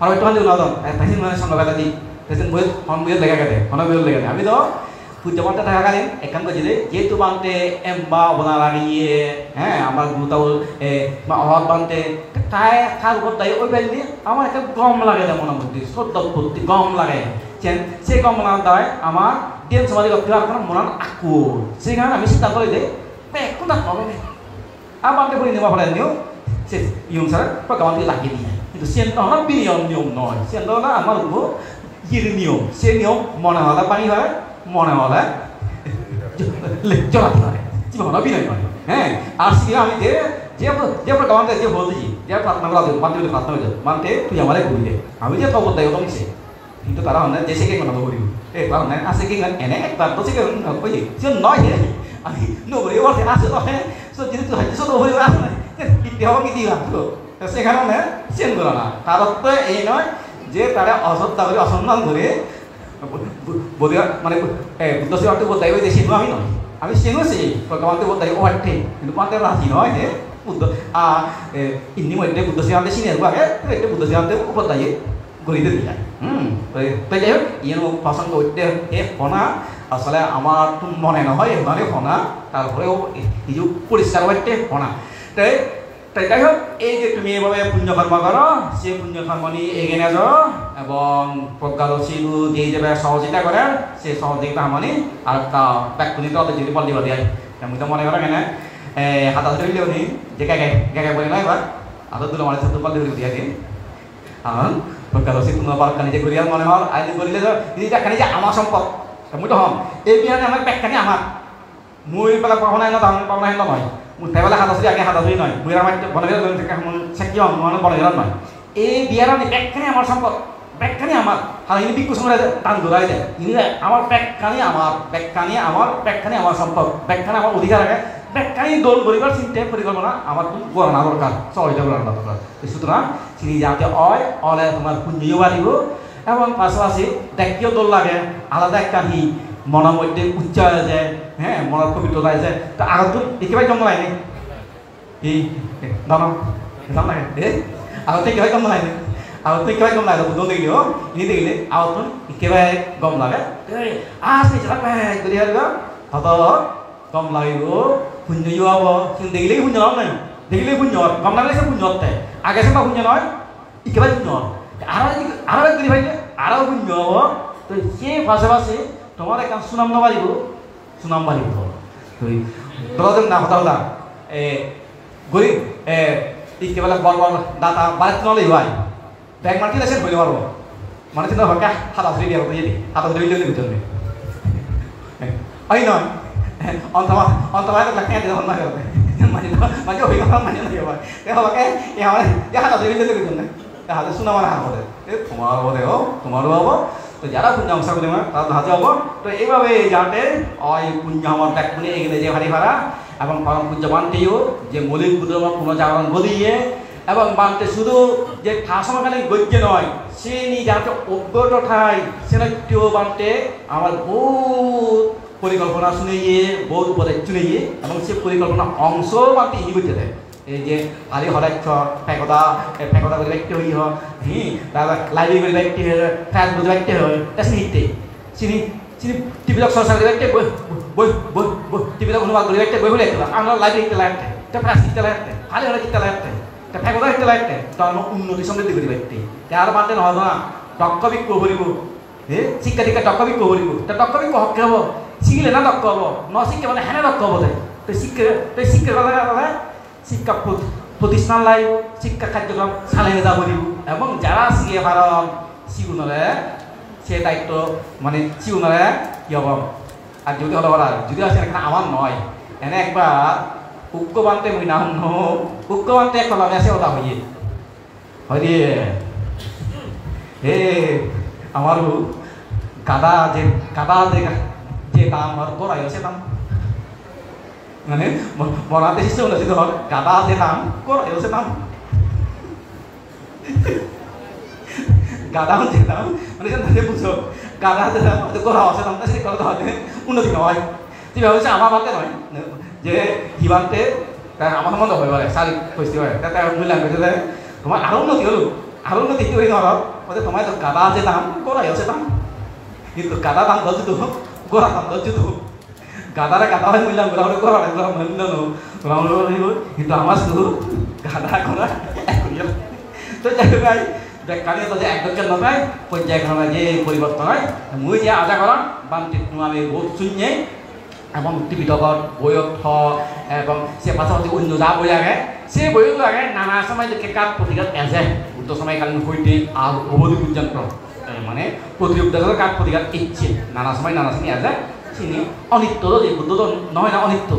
আর একটু হাতে উলাও তাই মানে সন্ধ্যাবেলা দিই তাই বই হন বইয়ের লেগে গেছে হন বইয়ের লেগে আমি তো পূজ্য পান্তে থাকাকালীন একান করছিলে যেহেতু বানতে এম্বা বনা লাগিয়ে হ্যাঁ আমার গুরুতাও অভাব বানতে তাই খার উপর তাই ওই বেলি আমার একটা গম লাগে মনের মধ্যে শ্রদ্ধা ভর্তি গম লাগে সেই গম বানার দ্বারাই আমার দেন সমাজে লক্ষ্য রাখার মনার আকুল সেই কারণে আমি চিন্তা করে দিই একটু না হবে আমার করে নেওয়া ফলে নিয়েও সে ইয়ং স্যার প্রকামানকে লাগিয়ে দিয়ে কিন্তু সেটা হলো বিনিয়ম নিয়ম নয় সেটা হলো আমার উপর ইয়ের নিয়ম সে নিয়ম মনে হলে পানি হয় মনে হলে জ্বলাতে পারে জীবন বিনয় নয় হ্যাঁ আর সে আমি যে প্রকামানকে যে বলতেছি যে প্রার্থনা করা মানতে প্রার্থনা হয়ে মানতে তুই আমারে ঘুরিলে আমি যে খবর দেয় ওটা মিশে কিন্তু তারা হন যে সেকে কথা বলি কারণ আছে কি এনে একবার তো সেকে কই যে নয় আমি নগরী বলতে আছে তো সো যেহেতু হাইছে তো হয়ে আসে কি হবে কি দিবা তো সেখানে চেন করো না তার অর্থ এই নয় যে তারা অশ্রদ্ধা করে অসম্মান করে মানে বুদ্ধ সেবাতে বোধাই হয়ে সেনু আমি নয় আমি সেনু সেই প্রকামান্তে বোধাই ও হাঁটে কিন্তু পান্তে রাজি নয় যে বুদ্ধ ইন্নি মধ্যে বুদ্ধ সেবাতে চিনে আগে এটা বুদ্ধ সেবাতে বোধাই গড়িতে দিয়ে তাই যাই হোক ইয়ে পছন্দ করতে এ ফোনা আসলে আমার মনে নহয় এবারে ফোনা তারপরেও এই যে পরিষ্কার করতে ফোনা তাই তাই যাই হোক এই যে তুমি এভাবে পুণ্যকর্ম করো সেই পুণ্যকর্ম নিয়ে এগিয়ে নিয়ে যাও এবং প্রজ্ঞাদর্শীগুলো যে যাবে সহযোগিতা করে সেই সহযোগিতা মানে আর একটা ব্যক্তিগত যদি বল দিব দিয়ে আমি তো মনে করো কেন হাতা ধরে দিলেও নি যে গায়ে বলে নয় এবার হাতে তুলে মানে বল দিয়ে দিই আর প্রজ্ঞাদর্শী কোনো বারখানি যে করিয়ার মনে হল আইন করিলে দেখানি যে আমার সম্পদ মুই তো হম এই বিহানে আমার ব্যাখ্যানি আমার মুই পেলা পাবনা না পাবনা নয় তাইবেলা হাত আসলে আগে হাত আসলে নয় মুই আমার বনবিহার সাক্ষী হম মানে বনবিহার নয় এই বিহার ব্যাখ্যানি আমার সম্পদ ব্যাখ্যানি আমার আর ইনি বিক্ষু সময় টান ধরাই দেয় ইনি আমার ব্যাখ্যানি আমার সম্পদ ব্যাখ্যানি আমার অধিকার আগে ব্যাখ্যানি দোল পরিবার চিন্তা পরিকল্পনা আমার গণনা দরকার সহযোগিতা গণনা দরকার সুতরাং চিনি যাতে অলে তোমার পুণ্যও বাড়িব এবং পাশাপাশি দেখিও দোল লাগে আলাদা একটা হি মনের মধ্যে উচ্চ হয়ে যায় হ্যাঁ মনের পবিত্রতা হয়ে যায় তো আগত একেবারে কম লাগে এই দাম লাগে আগত একেবারে কম লাগে আগত একেবারে কম লাগে বুদ্ধ দেখলেও ইনি দেখলে আগত একেবারে গম লাগে আজ করি হত গম লাগিব শূন্য হব কিন্তু দেখিলেই শূন্য হব নাই দেখিলেই শূন্য গম লাগলে সে শূন্য হতে আগে সে শূন্য নয় একেবারে শূন্য আরো একদিন ভাই আরো পুণ্য হব তো সেই পাশে পাশে তোমার একটা সুনাম বাড়িব সুনাম বাড়িব তুই দরজন না কথা হলাম গরিব কেবল বড় বড় দাতা বাড়িতে নলে ভাই ব্যাগ মার্কেট আছে হইলে পারবো মানে চিন্তা ভাবকা হাতা ধরে বিয়ে করতে হাতা ধরে বিয়ে করতে হবে ওই নয় অন্তমায় তো লাগতে আছে অন্য করতে মানে হই কথা মানে নয় ভাই দেখো বাকে হাতা ধরে বিয়ে করতে হবে হাতে শোনা মানে হাত হতে তোমার হতে হোক তোমারও হবো তো যারা পুণ্য অংশ করে তাদের হাতে হবো তো এইভাবে যাতে ওই পুণ্য আমার ব্যাগ পুনে এগিয়ে যে ভারী ভাড়া এবং পরম পূজ্য বানতেও যে মৌলিক বুদ্ধ পুনর্জাগরণ বলিয়ে এবং বানতে শুধু যে ঠাসমকালীন গদ্য নয় সে নি যাতে অজ্ঞত ঠাই সেনাটিও বানতে আমার বহুত পরিকল্পনা শুনে গিয়ে বহুত উপদেশ শুনে গিয়ে এবং সে পরিকল্পনা অংশ বানতে ই করতে দেয় এই যে আলি হরাচ্ছ ফেকতা করে ব্যক্তি হই তারপর লাইব্রেরি করে ব্যক্তি হয়ে ফেসবুক ব্যক্তি হয় তা চিনিতে চিনি টিভিলক সরসার করে ব্যক্তি বই বই বই বই টিভিলক অনুবাদ করে ব্যক্তি বই বলে আমরা লাইব্রেরি কিনতে লাগতে তা প্রাস কিনতে লাগতে খালি হলে কিনতে লাগতে তা ফেকতা কিনতে লাগতে তো আমরা উন্নতি সমৃদ্ধি করি ব্যক্তি তার বাদে নহব না টক্কবিক করিব শিক্ষা দীক্ষা টক্কবিক করিব তা টক্কবিক হকে হব শিখিলে না দক্ষ হব ন শিক্ষা মানে হেনে দক্ষ হব তো শিক্ষা শিক্ষা প্রতিষ্ঠান লাই শিক্ষা কার্যক্রম চালিয়ে যাব এবং যারা শিখে পারন শিগুনরে সে দায়িত্ব মানে শিগুনরে কি হব আর যদি হলো যদি আছে এখানে আমার নয় এনে একবার উক্কবান্তে মই না হন উক্কবান্তে একটা আমি আছে ওটা হইয়ে হয় দিয়ে হে আমার গাদা যে দাম আর গোড়াই আছে দাম মানে বনাতে শিশু বলেছি ধর গাদা আছে দাম গোড়াই আছে দাম গাদা হচ্ছে দাম মানে সেটা বুঝো গাদা আছে দাম গোড়া আছে দাম সেই কথা হতে উন্নতি নয় তুই ভাবছে আমার বাতে নয় যে হিবান্তে আমার সম্বন্ধ হয়ে পারে শারীরিক পরিস্থিতি হয় তাতে মূল্যায়ন করছে তোমার আরো উন্নতি হলো আরো উন্নতি কি হয়ে ধরো বলছে তোমার তো গাদা আছে দাম গোড়াই আছে দাম কিন্তু গাদা দাম ধরছি তো গোড়া দাম ধরছি তো গাদারে গাদা হয় মূল্যায়ন করা হলে করা মূল্যায়ন কিন্তু আমার শুধু গাদা করা তো যাই হোক ব্যাখ্যানে তো যে একদম নয় পর্যায়ক্রমে যে পরিবর্তন হয় মুই যে আশা করা বান্তি আমি বহুত শূন্য এবং টিভিটকত বইত এবং সে পাশাপাশি অন্য যা বই আগে সে বইগুলো আগে নানা সময় যে কাজ প্রতিকার এজে উত্তর সময়কালীন হইতে আর অবধি পর্যন্ত মানে প্রতিযোগিতার কাজ প্রতিকার ইচ্ছে নানা সময় এজে চিনি অনিত্য যে বুদ্ধ নহয় না অনিত্য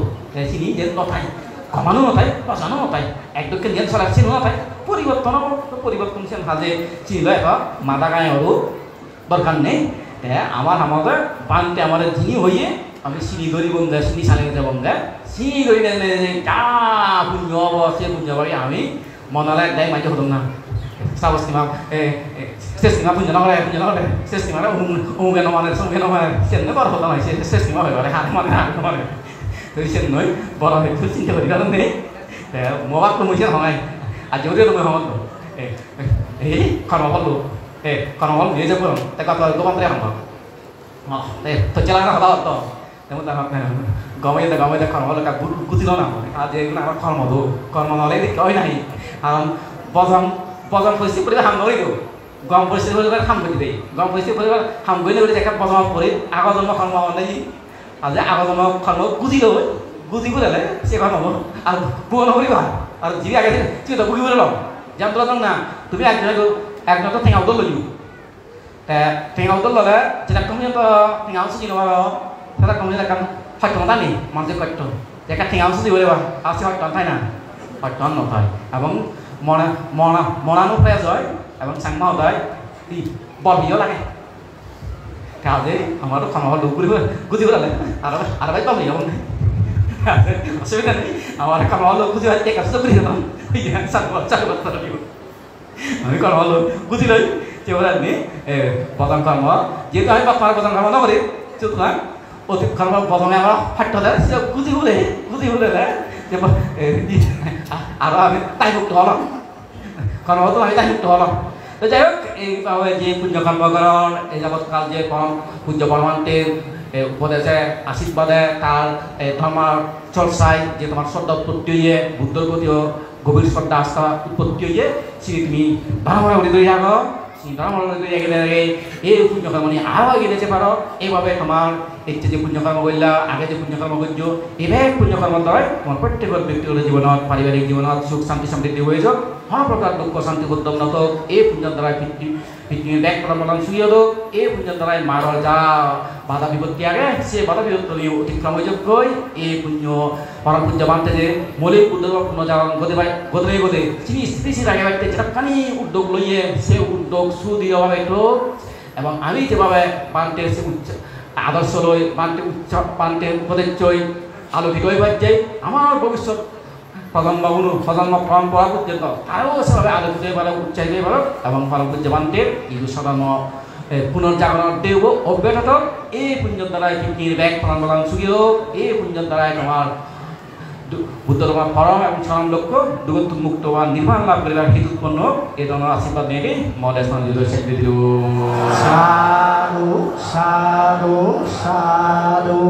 চিনি যে নথাই কমানো নথাই বাঁচানো নথাই একদমকে নিয়ন চলা চিনো নথাই পরিবর্তন হব পরিবর্তনশীল হাজে চিনি লয় মাথা গায়ে হব দরকার নেই আমার আমাদের বানতে আমাদের যিনি হইয়ে আমি চিনি ধরি বন্ধে চিনি চালিয়ে যাব বন্ধে চিনি ধরি যা পুণ্য হব সে পুণ্য বাড়ি আমি মনলে একদাই মাইকে হতাম না সাবস কিমা শেষ কিমা পুণ্য নকরে শেষ কিমা অমুকে নমানে সমুকে নমানে সেনে বড় হতাম হয় শেষ কিমা হয়ে পারে হাত মানে তো সে নয় বড় হয়ে চিন্তা করি কারণ নেই মোবাইল তো মুছে হঙাই আর যেহেতু তুমি হঙল এই কর্মফল কর্মফল নিয়ে যাব তাই কথা দোকান থেকে হঙ তো চেলা না হতা হতো তেমন গমে কর্মফল গুজিল না আজ এগুলো আমার কর্ম নলে কয় নাই কারণ বজম পরিস্থিতি পরিবার হাম নই গম পরিস্থিতি পরিবার হাম করে দেয় গম পরিস্থিতি পরিবার হাম গইলে বলে দেখা বজম পরে আগৰ জন্ম কর্ম নেই আজ আগৰ জন্ম কর্ম গুজি লব গুজি গেলে সে কর্ম হব আর পুরনো করিবা আর যিনি আগে তুই তো বুঝি বলে যেমন তোলা না তুমি একজন তো ঠেঙা উদল লইব ঠেঙা উদল ললে যেটা তুমি তো ঠেঙা উচি নবার সেটা তুমি এখন সত্যতা নেই মানুষের সত্য দেখা ঠেঙা উচি বলে আছে সত্য থাই না সত্য নথায় এবং মনানো ফ্রেশ হয় এবং চাংমা হয় বল ভিও লাগে কাজে আমারও খামা লোক গুজি বলে আর ভাই পাবি যেমন অসুবিধা নেই আমার খামা লোক গুজি হয় এক আসতে বুঝে আমি কর্ম লোক গুজি লই যে বলে নি প্রথম কর্ম যেহেতু আমি বাপার প্রথম কর্ম নকরি সুতরাং অতি কর্ম প্রথমে আমরা ফাট্য দেয় সে গুজি বলে যে আরো আমি তাই মুক্ত হলাম কর্ম তো আমি তাই মুক্ত হলাম তো যাই হোক এইভাবে যে পুণ্য কর্মকরণ এই যাবৎকাল যে পরম পূজ্য পরমান্তের উপদেশে আশীর্বাদে তার ধর্মার চর্চায় যে তোমার শ্রদ্ধা উৎপত্তি হইয়ে বুদ্ধর প্রতিও গভীর শ্রদ্ধা আস্থা উৎপত্তি হইয়ে সেটি তুমি ভালোভাবে উঠে ধরে থাকো চিন্তাধাৰা একেলগে এই পুণ্যকৰ্মনি আৰু আগিয়ে যেতে পাৰ এইভাবে তোমাৰ এতিয়া যে পুণ্যকৰ্ম কৰিলা আগে যে পুণ্যকৰ্ম কৰিছো এইভাবে পুণ্যকৰ্মৰ দ্বাৰাই তোমাৰ প্ৰত্যেকৰ ব্যক্তিগত জীৱনত পাৰিবাৰিক জীৱনত সুখ শান্তি সমৃদ্ধি হৈ যাওক কোনো প্ৰকাৰ দুঃখ শান্তি উদ্যম নথক এই পুণ্যৰ দ্বাৰাই পৃথিৱীৰ বেগ প্ৰবলন চুৰিয়লো এই পুণ্যৰ দ্বাৰাই মাৰৰ যা বাধা বিপত্তি আগে সেই বাধা বিপত্তি অতিক্ৰম হৈ যোগকৈ এই পুণ্য পরম পূজ্যবান্তে যে মৌলিক উদ্যোগ নজান গদে গদে চিনি স্থিতি রাখে বাড়িতে যেটাখানি উদ্যোগ লইয়ে সে উদ্যোগ সুদৃঢ়ভাবে একটু এবং আমি যেভাবে পান্তের সে উচ্চ আদর্শ লই পান্তের উপদেশ চই আলোকিত হয়ে যাই আমার ভবিষ্যৎ প্রজন্ম পরম্পরা পর্যন্ত আরও সেভাবে আলোকিত হয়ে ভালো উৎসাহিত হয়ে ভালো এবং পরম পূজ্যবান্তের এই সদন পুনর্জাগরণ দেব অব্যাহত এই পুণ্যর দ্বারাই পৃথিবীর ব্যাগ প্রাণ সুগিয়ে এই পুণ্যর দ্বারাই তোমার বুদ্ধ তোমার পরম এবং চরম লক্ষ্য দুগত মুক্ত বা নির্মাণ লাভ করিবার হেতু উৎপন্ন এই ধরনের আশীর্বাদ নিয়ে মহাদেশ সাধু সাধু সাধু